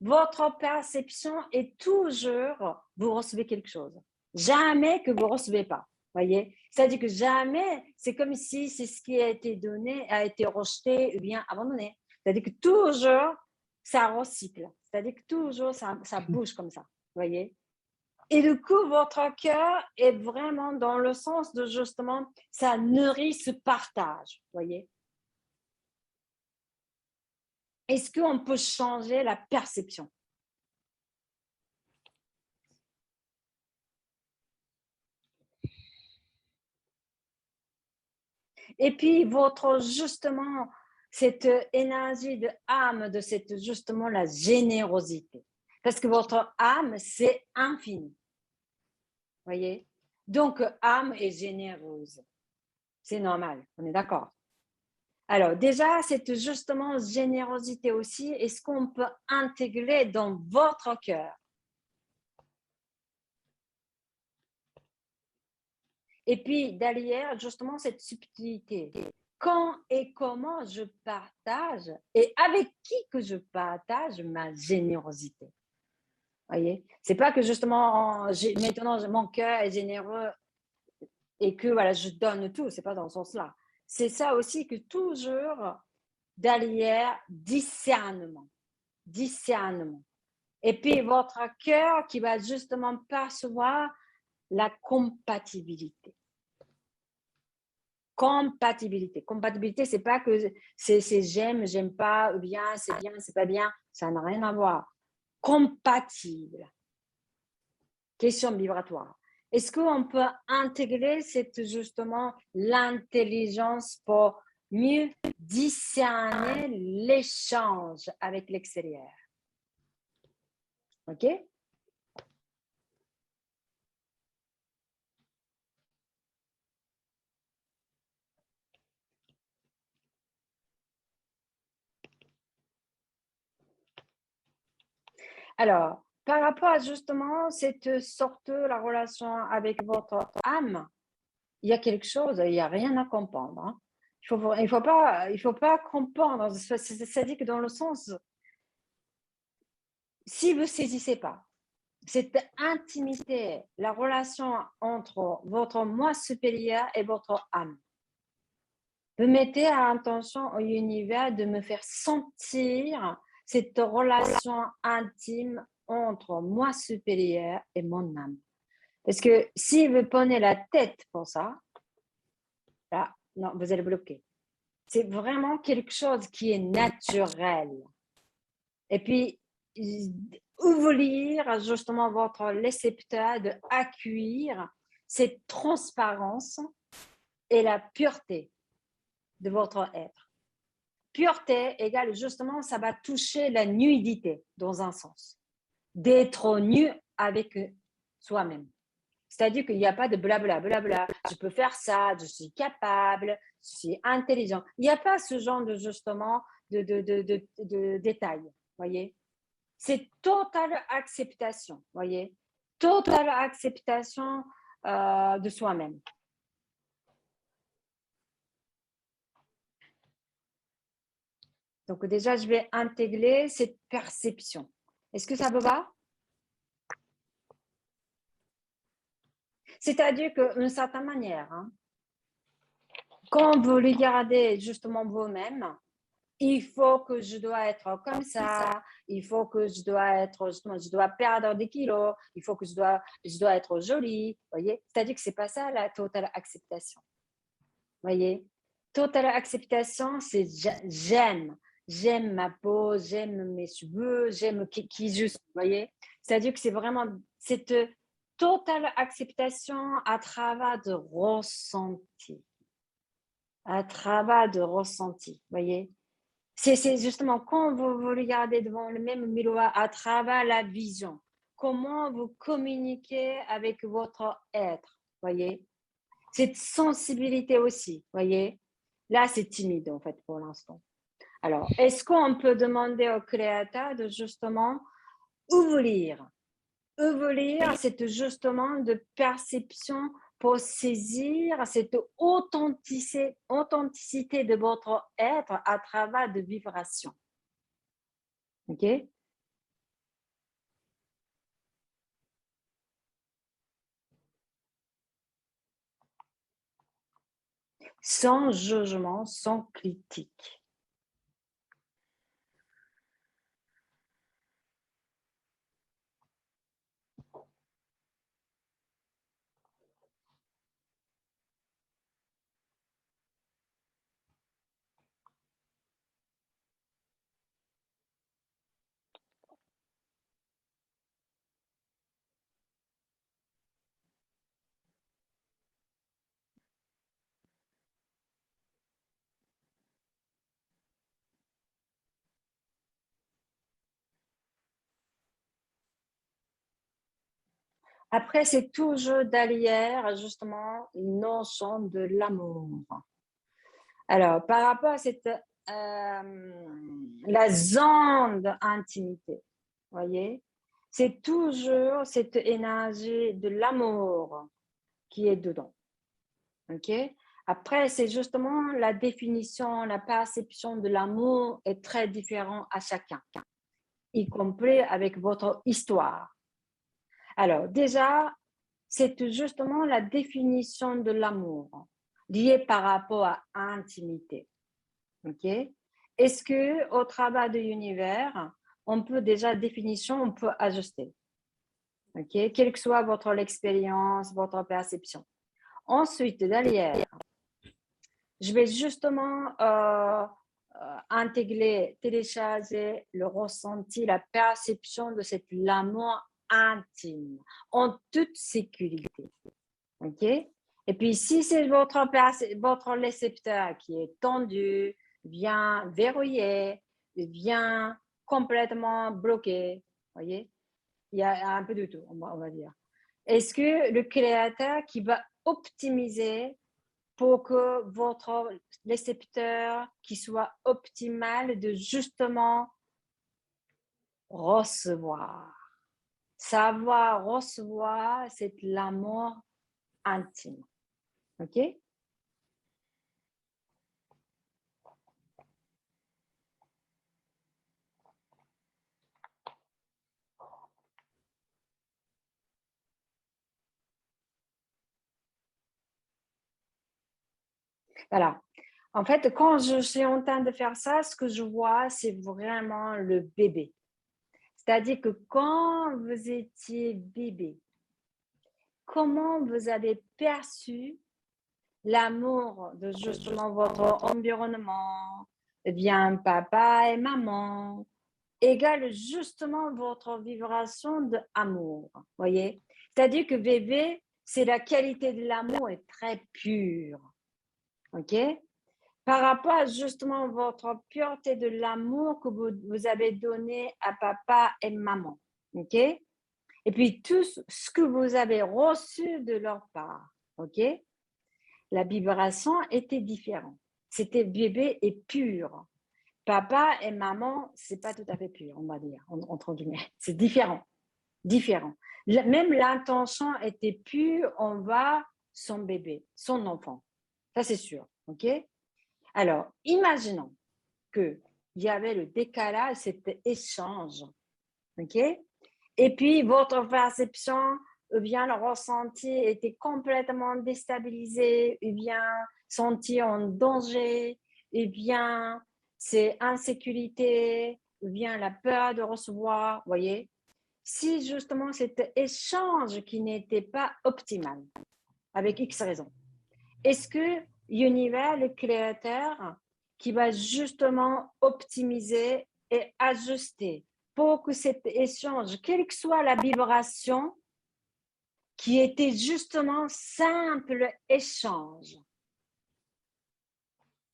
votre perception est toujours, vous recevez quelque chose. Jamais que vous ne recevez pas. Voyez? C'est-à-dire que jamais, c'est comme si c'est ce qui a été donné, a été rejeté ou bien abandonné. C'est-à-dire que toujours, ça recycle. C'est-à-dire que toujours, ça bouge comme ça. Voyez? Et du coup, votre cœur est vraiment dans le sens de justement, ça nourrit ce partage, voyez. Est-ce qu'on peut changer la perception? Et puis, votre justement, cette énergie de âme, de cette justement la générosité. Parce que votre âme, c'est infini. Voyez? Donc, âme est généreuse. C'est normal, on est d'accord. Alors, déjà, cette justement générosité aussi, est-ce qu'on peut intégrer dans votre cœur? Et puis, derrière, justement, cette subtilité. Quand et comment je partage et avec qui que je partage ma générosité. Voyez? C'est pas que justement, maintenant, mon cœur est généreux et que voilà, je donne tout. C'est pas dans ce sens-là. C'est ça aussi que toujours derrière discernement. Et puis votre cœur qui va justement percevoir la compatibilité. Compatibilité, c'est pas que c'est j'aime pas, ou bien, c'est pas bien. Ça n'a rien à voir. Compatible. Question vibratoire. Est-ce qu'on peut intégrer justement l'intelligence pour mieux discerner l'échange avec l'extérieur? OK? Alors, par rapport à justement cette sorte, la relation avec votre âme, il y a quelque chose, il n'y a rien à comprendre. Hein. Il faut pas comprendre. C'est-à-dire que dans le sens, si vous ne saisissez pas cette intimité, la relation entre votre moi supérieur et votre âme, vous mettez à intention au univers de me faire sentir cette relation intime entre moi supérieur et mon âme. Parce que si vous prenez la tête pour ça, là, non, vous allez bloquer. C'est vraiment quelque chose qui est naturel. Et puis, ouvrir justement votre récepteur d'accueillir cette transparence et la pureté de votre être. Pureté égale justement, ça va toucher la nudité dans un sens. D'être nu avec soi-même. C'est-à-dire qu'il n'y a pas de blabla, je peux faire ça, je suis capable, je suis intelligent. Il n'y a pas ce genre de justement de détails, voyez. C'est totale acceptation, voyez. Totale acceptation de soi-même. Donc déjà, je vais intégrer cette perception. Est-ce que ça vous va? C'est-à-dire qu'une certaine manière, hein, quand vous regardez justement vous-même, il faut que je dois être comme ça, il faut que je dois être, justement, je dois perdre des kilos, il faut que je dois être jolie, voyez? C'est-à-dire que c'est pas ça la totale acceptation, voyez? Totale acceptation, c'est j'aime ma peau, j'aime mes cheveux, j'aime qui juste, voyez? C'est-à-dire que c'est vraiment cette totale acceptation à travers de ressenti, à travers de ressenti, voyez? C'est justement quand vous regardez devant le même miroir à travers la vision, comment vous communiquez avec votre être, voyez? Cette sensibilité aussi, voyez? Là, c'est timide en fait pour l'instant. Alors, est-ce qu'on peut demander au créateur de justement ouvrir c'est justement de perception pour saisir cette authenticité de votre être à travers de vibrations. OK? Sans jugement, sans critique. Après, c'est toujours derrière, justement, une notion de l'amour. Alors, par rapport à cette, la zone d'intimité, voyez, c'est toujours cette énergie de l'amour qui est dedans. OK? Après, c'est justement la définition, la perception de l'amour est très différente à chacun, y compris avec votre histoire. Alors, déjà, c'est justement la définition de l'amour liée par rapport à intimité. OK? Est-ce que au travers de l'univers, on peut déjà définition, on peut ajuster. OK? Quelle que soit votre expérience, votre perception. Ensuite, derrière, je vais justement intégrer, télécharger le ressenti, la perception de cet amour intime, en toute sécurité. OK? Et puis, si c'est votre récepteur qui est tendu, bien verrouillé, bien complètement bloqué, voyez, il y a un peu de tout, on va dire. Est-ce que le créateur qui va optimiser pour que votre récepteur qui soit optimal de justement recevoir, savoir recevoir, c'est l'amour intime. OK? Voilà. En fait, quand je suis en train de faire ça, ce que je vois, c'est vraiment le bébé. C'est-à-dire que quand vous étiez bébé, comment vous avez perçu l'amour de justement votre environnement, eh bien papa et maman, égale justement votre vibration d'amour, voyez? C'est-à-dire que bébé, c'est la qualité de l'amour est très pure, ok? Par rapport à justement votre pureté de l'amour que vous avez donné à papa et maman, ok? Et puis tout ce que vous avez reçu de leur part, ok? La vibration était différente. C'était bébé et pur. Papa et maman, c'est pas tout à fait pur, on va dire, entre guillemets. C'est différent, différent. Même l'intention était pure envers son bébé, son enfant. Ça, c'est sûr, ok? Alors, imaginons que il y avait le décalage, cet échange. OK? Et puis, votre perception ou bien le ressenti était complètement déstabilisé, ou bien senti en danger, ou bien c'est insécurité, ou bien la peur de recevoir, vous voyez? Si justement cet échange qui n'était pas optimal, avec X raisons, est-ce que l'univers, le créateur, qui va justement optimiser et ajuster pour que cet échange, quelle que soit la vibration, qui était justement simple échange.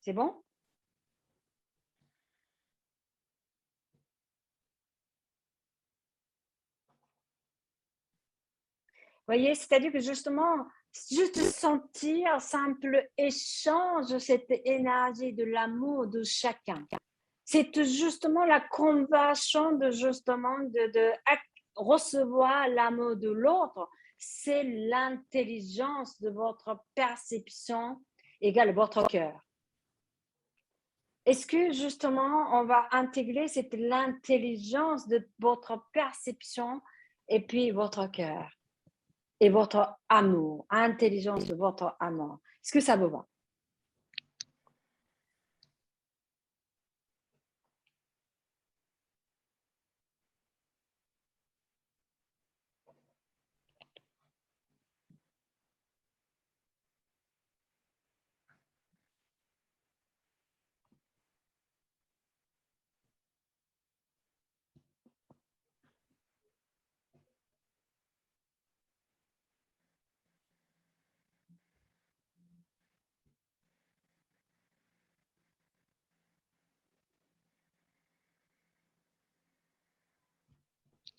C'est bon? Voyez, c'est-à-dire que justement, juste sentir simple échange, cette énergie de l'amour de chacun. C'est justement la compassion de justement de recevoir l'amour de l'autre. C'est l'intelligence de votre perception égale votre cœur. Est-ce que justement on va intégrer cette l'intelligence de votre perception et puis votre cœur et votre amour, intelligence de votre amour. Est-ce que ça vous va?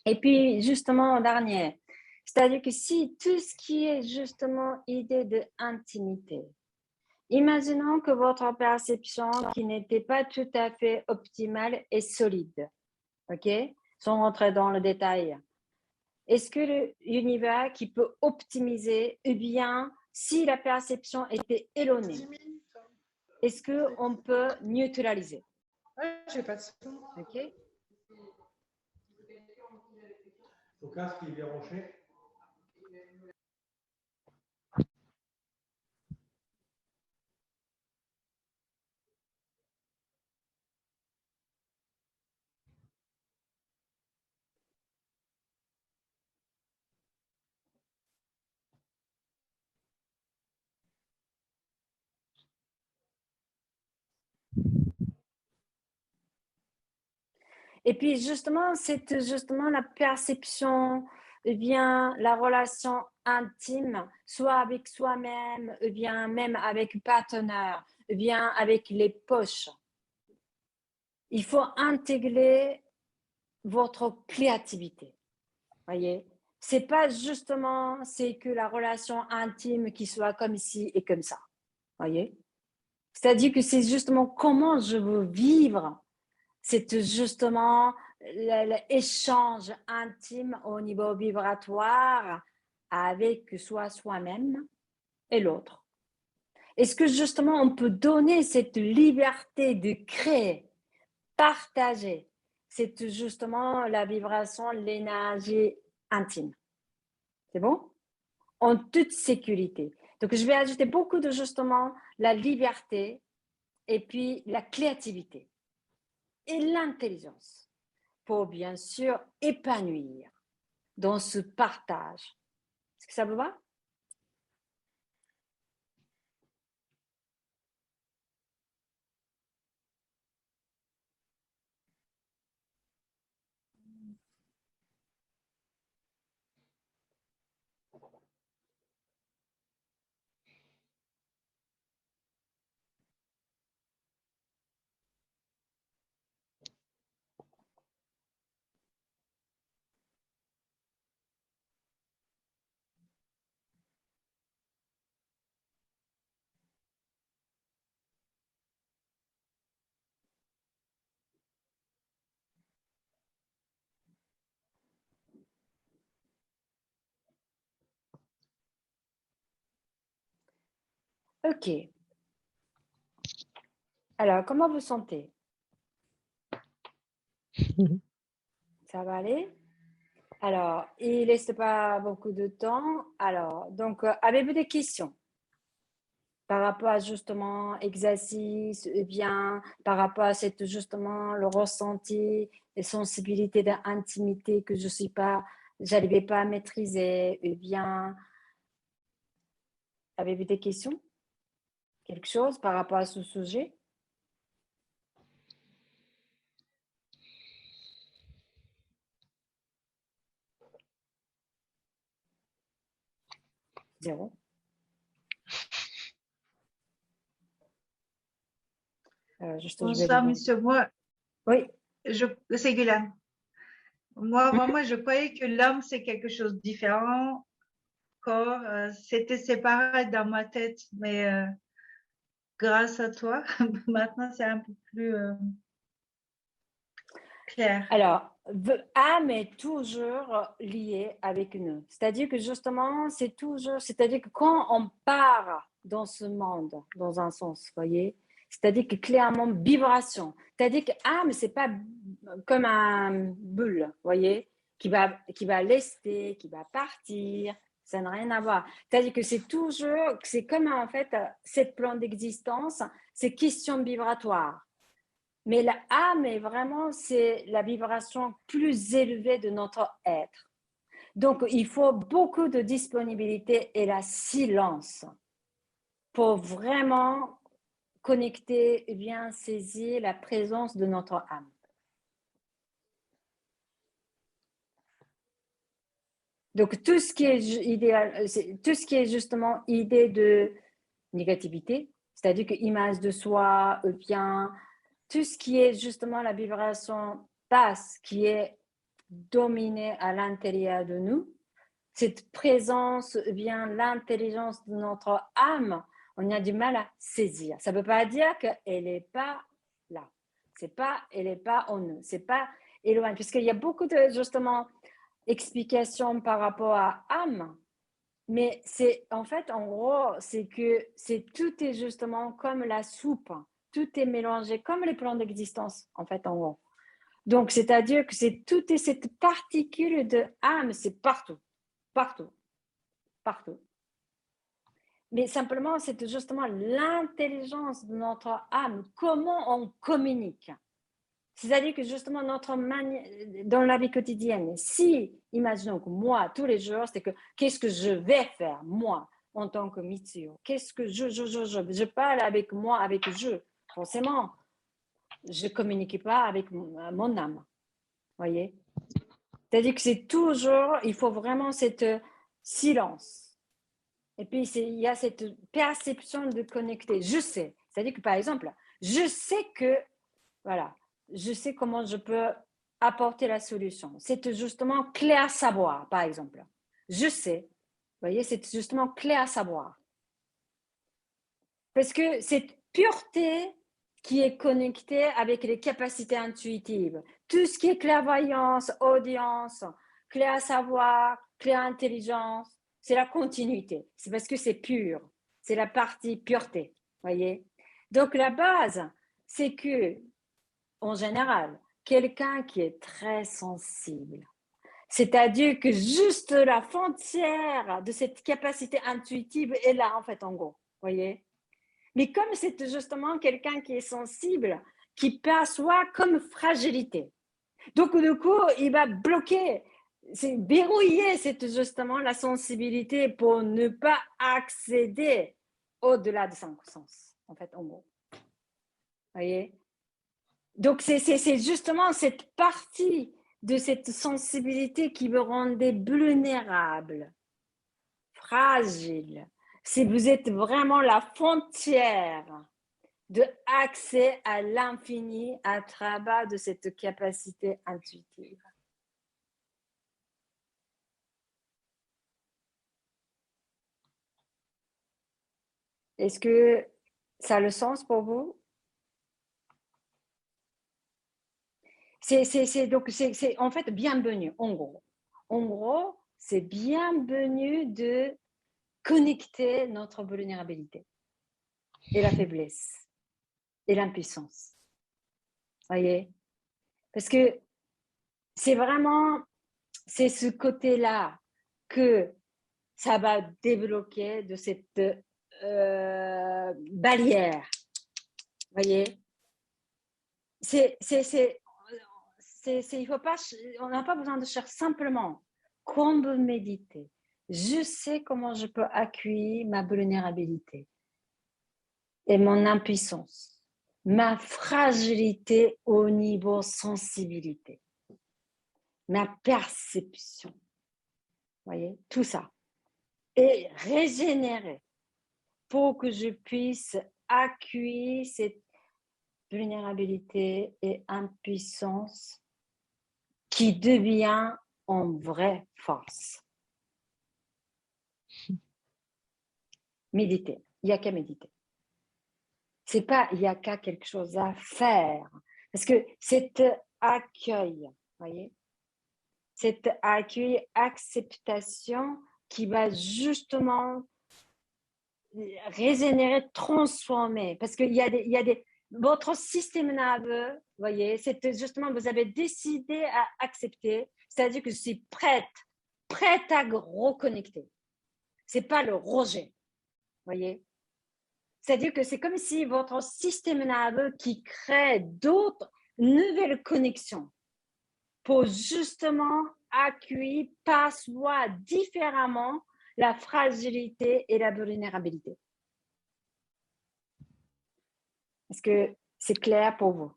Et puis justement, dernier, c'est-à-dire que si tout ce qui est justement idée de intimité, imaginons que votre perception qui n'était pas tout à fait optimale est solide, ok? Sans rentrer dans le détail. Est-ce que l'univers qui peut optimiser, ou bien si la perception était éloignée, est-ce qu'on peut neutraliser? Ouais, j'ai pas de son. Ok? Ton casque, il est bien branché. Et puis justement, c'est justement la perception, ou bien la relation intime, soit avec soi-même, ou bien même avec le partenaire, ou bien avec les poches. Il faut intégrer votre créativité. Voyez, c'est pas justement c'est que la relation intime qui soit comme ci et comme ça. Voyez, c'est-à-dire que c'est justement comment je veux vivre. C'est justement l'échange intime au niveau vibratoire avec soit soi-même et l'autre. Est-ce que justement on peut donner cette liberté de créer, partager? C'est justement la vibration, l'énergie intime. C'est bon? En toute sécurité. Donc, je vais ajouter beaucoup de justement la liberté et puis la créativité et l'intelligence pour bien sûr épanouir dans ce partage. Est-ce que ça vous va? Ok. Alors, comment vous sentez? Ça va aller? Alors, il ne reste pas beaucoup de temps. Alors, donc, avez-vous des questions par rapport à justement exercice, ou bien par rapport à cette, justement le ressenti, les sensibilités d'intimité que j'arrivais pas à maîtriser, ou bien avez-vous des questions? Quelque chose par rapport à ce sujet? Zéro. Juste, je vais Bonsoir, dire. monsieur. Moi, Oui. c'est Guylaine. Moi, vraiment, je croyais que l'âme, c'est quelque chose de différent. Corps, c'était séparé dans ma tête, mais grâce à toi, maintenant, c'est un peu plus clair. Alors, âme est toujours liée avec nous. C'est-à-dire que justement, c'est-à-dire que quand on part dans ce monde, dans un sens, voyez, c'est-à-dire que clairement, vibration. C'est-à-dire que âme, c'est pas comme un bulle, voyez, qui va lester, qui va partir. Ça n'a rien à voir. C'est-à-dire que c'est comme en fait, cette plan d'existence, c'est question vibratoire. Mais la âme est vraiment, c'est la vibration plus élevée de notre être. Donc, il faut beaucoup de disponibilité et la silence pour vraiment connecter et bien saisir la présence de notre âme. Donc, tout ce qui est idéal, tout ce qui est justement idée de négativité, c'est-à-dire que image de soi, ou bien tout ce qui est justement la vibration basse, qui est dominée à l'intérieur de nous, cette présence, bien l'intelligence de notre âme, on a du mal à saisir. Ça ne veut pas dire qu'elle n'est pas là. Elle n'est pas en nous. C'est pas éloigné. Puisqu'il y a beaucoup de, justement, explications par rapport à âme. Mais c'est, en fait, en gros, c'est que tout est justement comme la soupe. Tout est mélangé, comme les plans d'existence, en fait, en gros. Donc, c'est-à-dire que tout est cette particule de âme, c'est partout, partout, partout. Mais simplement, c'est justement l'intelligence de notre âme, comment on communique. C'est-à-dire que justement, dans la vie quotidienne, si, imaginons que moi, tous les jours, c'est que qu'est-ce que je vais faire, moi, en tant que Mitsuo? Qu'est-ce que je parle avec moi, avec je, forcément. Je ne communique pas avec mon âme. Voyez? C'est-à-dire que c'est toujours, il faut vraiment cette silence. Et puis, il y a cette perception de connecter. Je sais. C'est-à-dire que, par exemple, je sais que, voilà, je sais comment je peux apporter la solution. C'est justement clé à savoir, par exemple. Je sais. Vous voyez, c'est justement clé à savoir. Parce que cette pureté qui est connectée avec les capacités intuitives, tout ce qui est clairvoyance, audience, clé à savoir, clé à intelligence, c'est la continuité. C'est parce que c'est pur. C'est la partie pureté. Voyez? Donc la base, c'est que, en général, quelqu'un qui est très sensible, c'est-à-dire que juste la frontière de cette capacité intuitive est là, en fait, en gros. Voyez? Mais comme c'est justement quelqu'un qui est sensible, qui perçoit comme fragilité. Donc, du coup, il va bloquer, c'est verrouiller justement la sensibilité pour ne pas accéder au-delà de son sens, en fait, en gros. Vous voyez? Donc, c'est justement cette partie de cette sensibilité qui vous rendait vulnérable, fragile. Si vous êtes vraiment la frontière de accès à l'infini à travers de cette capacité intuitive. Est-ce que ça a le sens pour vous? C'est en fait bienvenue, en gros. En gros, c'est bienvenue de connecter notre vulnérabilité et la faiblesse et l'impuissance. Voyez? Parce que c'est vraiment, c'est ce côté-là que ça va débloquer de cette barrière. Voyez, il faut pas, on n'a pas besoin de chercher, simplement quand vous méditez, je sais comment je peux accueillir ma vulnérabilité et mon impuissance, ma fragilité au niveau sensibilité, ma perception, voyez, tout ça, et régénérer pour que je puisse accueillir cette vulnérabilité et impuissance qui devient en vraie force. Méditer, il n'y a qu'à méditer. C'est pas il n'y a qu'à quelque chose à faire. Parce que cet accueil, voyez, cet accueil, acceptation qui va justement régénérer, transformer. Parce qu'il y a des votre système nerveux, voyez, c'est justement, vous avez décidé à accepter, c'est-à-dire que je suis prête à reconnecter. C'est pas le rejet, voyez. C'est-à-dire que c'est comme si votre système nerveux qui crée d'autres nouvelles connexions pour justement accueillir, percevoir différemment la fragilité et la vulnérabilité. Est-ce que c'est clair pour vous?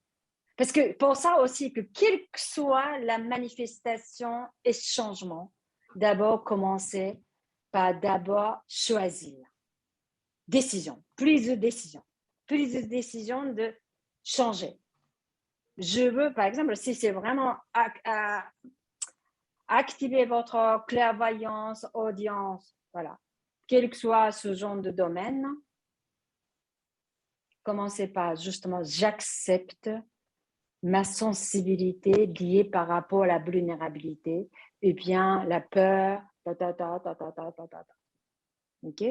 Parce que pour ça aussi, que quelle que soit la manifestation et changement, d'abord commencer par d'abord choisir. Décision, prise de décision de changer. Je veux, par exemple, si c'est vraiment activer votre clairvoyance, audience, voilà, quel que soit ce genre de domaine, commencez par justement, j'accepte ma sensibilité liée par rapport à la vulnérabilité, et bien la peur, ok?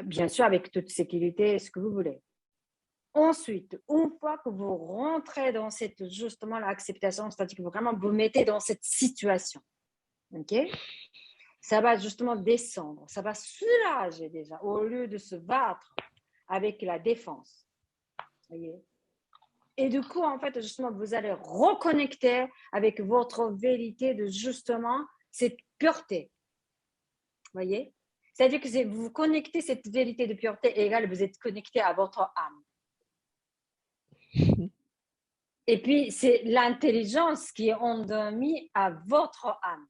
Bien sûr, avec toute sécurité, ce que vous voulez. Ensuite, une fois que vous rentrez dans cette, justement, l'acceptation, c'est-à-dire que vraiment vous mettez dans cette situation, ok? Ça va justement descendre, ça va soulager déjà, au lieu de se battre avec la défense, voyez? Et du coup, en fait, justement, vous allez reconnecter avec votre vérité de justement cette pureté, voyez? C'est-à-dire que vous vous connectez cette vérité de pureté égale, vous êtes connecté à votre âme. Et puis, c'est l'intelligence qui est endormie à votre âme.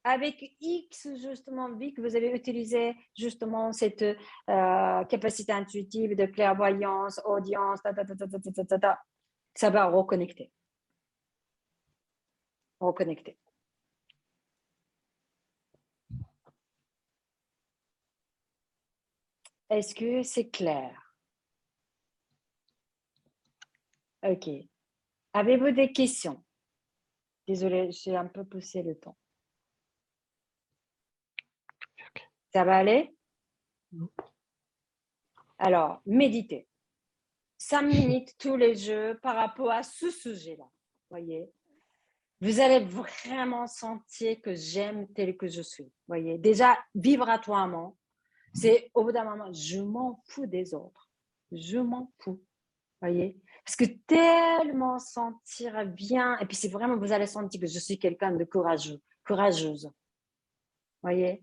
Avec X, justement, vu que vous avez utilisé justement cette capacité intuitive de clairvoyance, audience, ça va reconnecter. Reconnecter. Est-ce que c'est clair? Ok. Avez-vous des questions? Désolée, j'ai un peu poussé le temps. Ça va aller? Alors, méditez. 5 minutes tous les jours par rapport à ce sujet-là. Voyez? Vous allez vraiment sentir que j'aime tel que je suis. Voyez? Déjà, vibratoirement, c'est au bout d'un moment, je m'en fous des autres. Je m'en fous. Voyez? Parce que tellement sentir bien, et puis c'est vraiment, vous allez sentir que je suis quelqu'un de courageux, courageuse. Voyez?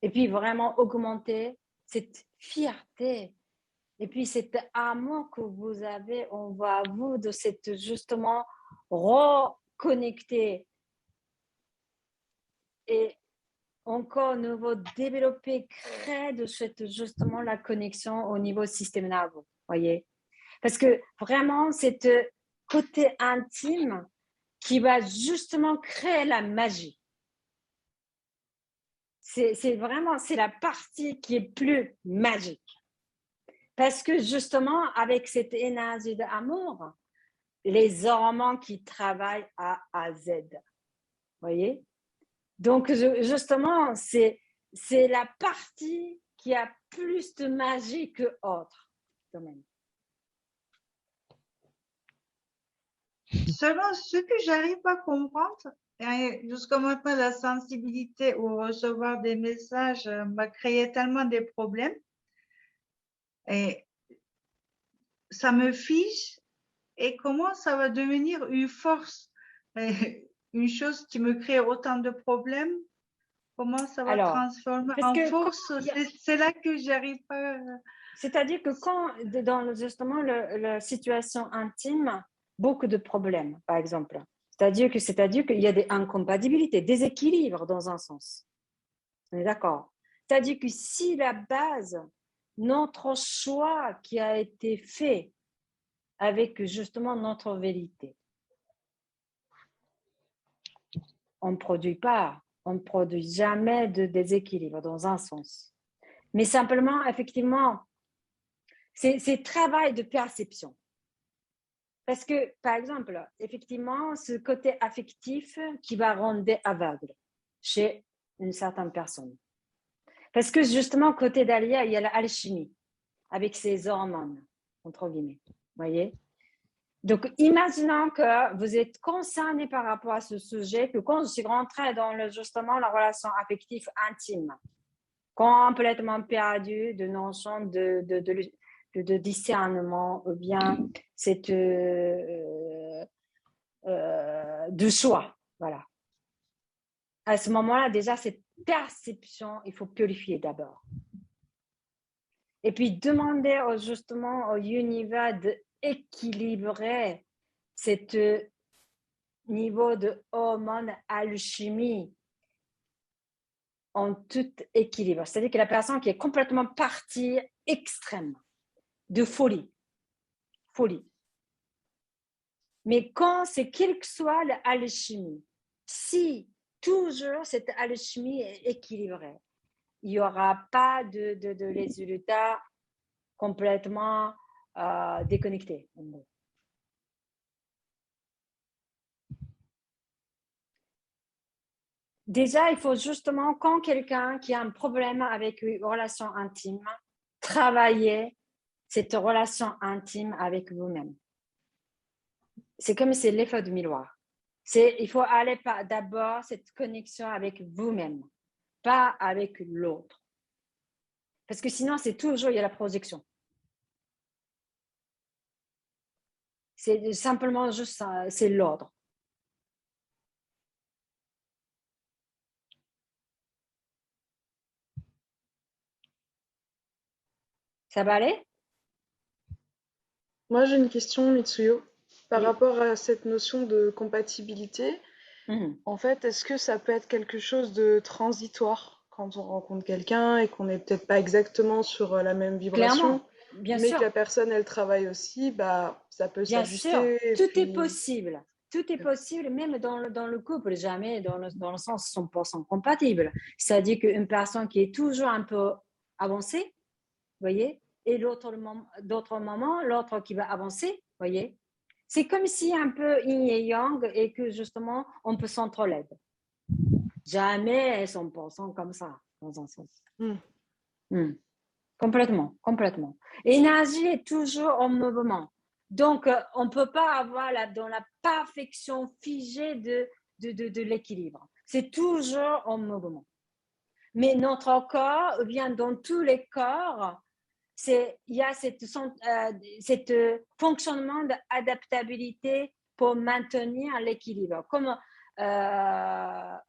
Et puis vraiment augmenter cette fierté. Et puis cet amour que vous avez envers vous, de cette justement reconnecter et encore nouveau développer, créer de cette justement la connexion au niveau système nerveux. Voyez? Parce que vraiment, c'est côté intime qui va justement créer la magie. C'est vraiment, c'est la partie qui est plus magique. Parce que justement, avec cette énergie d'amour, les hormones qui travaillent A à Z. Voyez? Donc, justement, c'est la partie qui a plus de magie que autre domaine. Seulement, ce que j'arrive pas à comprendre, et jusqu'à maintenant, la sensibilité au recevoir des messages m'a créé tellement de problèmes et ça me fiche. Et comment ça va devenir une force, une chose qui me crée autant de problèmes? Comment ça va Alors, transformer parce en que force? C'est là que j'arrive pas. c'est-à-dire que quand, dans justement la situation intime, beaucoup de problèmes, par exemple. C'est-à-dire qu'il y a des incompatibilités, des équilibres dans un sens. On est d'accord? C'est-à-dire que si la base, notre choix qui a été fait avec justement notre vérité, on ne produit pas, on ne produit jamais de déséquilibre dans un sens. Mais simplement, effectivement, c'est travail de perception. Parce que, par exemple, effectivement, ce côté affectif qui va rendre aveugle chez une certaine personne. Parce que justement, côté d'Alia, il y a l'alchimie avec ses hormones, entre guillemets. Voyez? Donc, imaginons que vous êtes concerné par rapport à ce sujet, que quand je suis rentrée dans justement la relation affective intime, complètement perdue de notion de discernement ou bien cette de choix, voilà. À ce moment-là, déjà, cette perception, il faut purifier d'abord. Et puis, demander justement au univers d'équilibrer ce niveau de hormones alchimie en tout équilibre. C'est-à-dire que la personne qui est complètement partie extrême de folie. Mais quand c'est quelle que soit l'alchimie, si toujours cette alchimie est équilibrée, il n'y aura pas de résultats complètement déconnectés. Déjà, il faut justement, quand quelqu'un qui a un problème avec une relation intime, travailler cette relation intime avec vous-même. C'est comme c'est l'effet du miroir. Il faut aller d'abord cette connexion avec vous-même, pas avec l'autre. Parce que sinon, c'est toujours, il y a la projection. C'est simplement juste ça, c'est l'ordre. Ça va aller? Moi, j'ai une question, Mitsuyo, par Oui. rapport à cette notion de compatibilité. Mhm. En fait, est-ce que ça peut être quelque chose de transitoire quand on rencontre quelqu'un et qu'on n'est peut-être pas exactement sur la même vibration, Clairement, bien mais sûr. que la personne, elle travaille aussi, bah, ça peut Bien sûr, s'ajuster. Et tout est puis... possible. Tout est possible, même dans le couple, jamais dans le sens 100% compatible. C'est-à-dire qu'une personne qui est toujours un peu avancée, vous voyez, et d'autres moments, l'autre qui va avancer, vous voyez. C'est comme si un peu yin et yang et que justement, on peut s'entrelaider. Jamais 100% comme ça, dans un sens. Complètement. L'énergie est toujours en mouvement. Donc, on ne peut pas avoir dans la perfection figée de l'équilibre. C'est toujours en mouvement. Mais notre corps, bien dans tous les corps, il y a cette fonctionnement d'adaptabilité pour maintenir l'équilibre, comme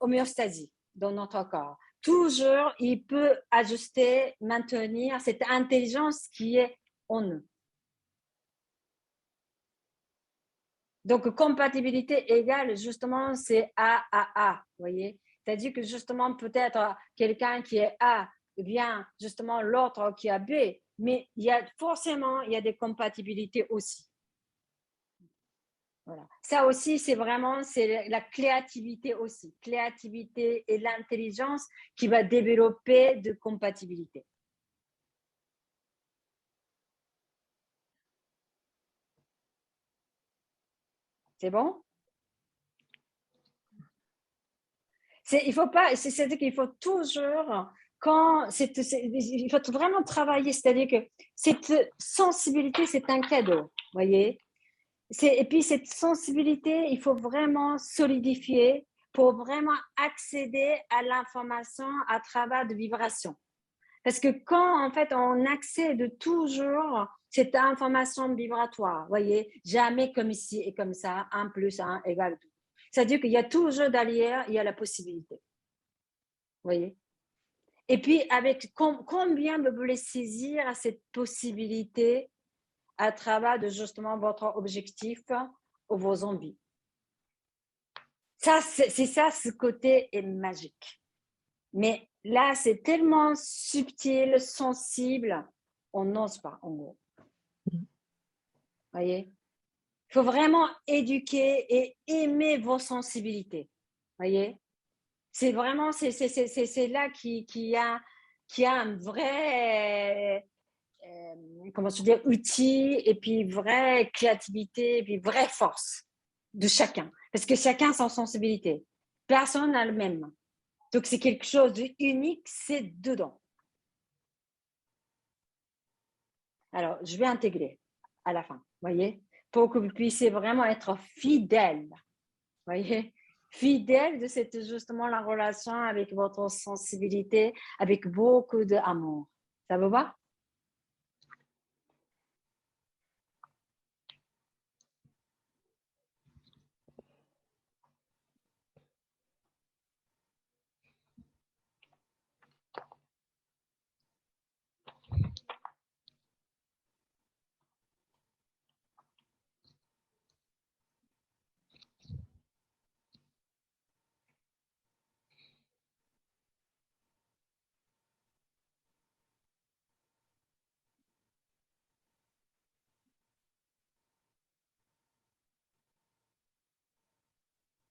homéostasie dans notre corps. Toujours, il peut ajuster, maintenir cette intelligence qui est en nous. Donc, compatibilité égale, justement, c'est A à A, vous voyez? C'est-à-dire que, justement, peut-être quelqu'un qui est A, ou bien, justement, l'autre qui est B, mais il y a des compatibilités aussi. Voilà. Ça aussi, c'est la créativité aussi. Créativité et l'intelligence qui va développer de compatibilité. C'est bon? Il faut pas, c'est-à-dire qu'il faut toujours, il faut vraiment travailler, c'est-à-dire que cette sensibilité, c'est un cadeau, voyez? Et puis cette sensibilité, il faut vraiment solidifier pour vraiment accéder à l'information à travers de vibrations. Parce que quand, en fait, on accède toujours cette information vibratoire, voyez, jamais comme ici et comme ça, 1 + 1 = 2. C'est-à-dire qu'il y a toujours derrière, il y a la possibilité. Voyez. Et puis, avec combien vous voulez saisir cette possibilité à travers de justement votre objectif ou vos envies. Ça, c'est ça, ce côté est magique. Mais là, c'est tellement subtil, sensible, on n'ose pas, en gros. Voyez? Il faut vraiment éduquer et aimer vos sensibilités. Voyez? C'est vraiment, c'est là qu'il y a un vrai, comment se dire, outil, et puis vraie créativité, et puis vraie force de chacun. Parce que chacun a sa sensibilité. Personne n'a le même. Donc, c'est quelque chose d'unique, c'est dedans. Alors, je vais intégrer à la fin, voyez, pour que vous puissiez vraiment être fidèle, voyez, fidèle de cette, justement, la relation avec votre sensibilité, avec beaucoup d'amour. Ça vous va?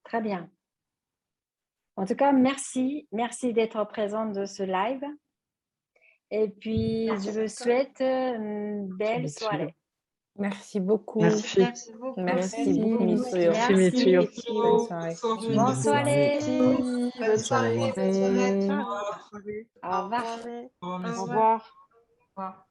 Très bien. En tout cas, merci. Merci d'être présente de ce live. Et puis, je vous souhaite une belle soirée. Merci beaucoup. Merci. Merci beaucoup. Merci beaucoup, Miss Oyo. Merci, Merci. Mitsuyo. Bonne soirée. Bonne soirée. Bonne soirée. Bonne soirée. Au revoir. Au revoir.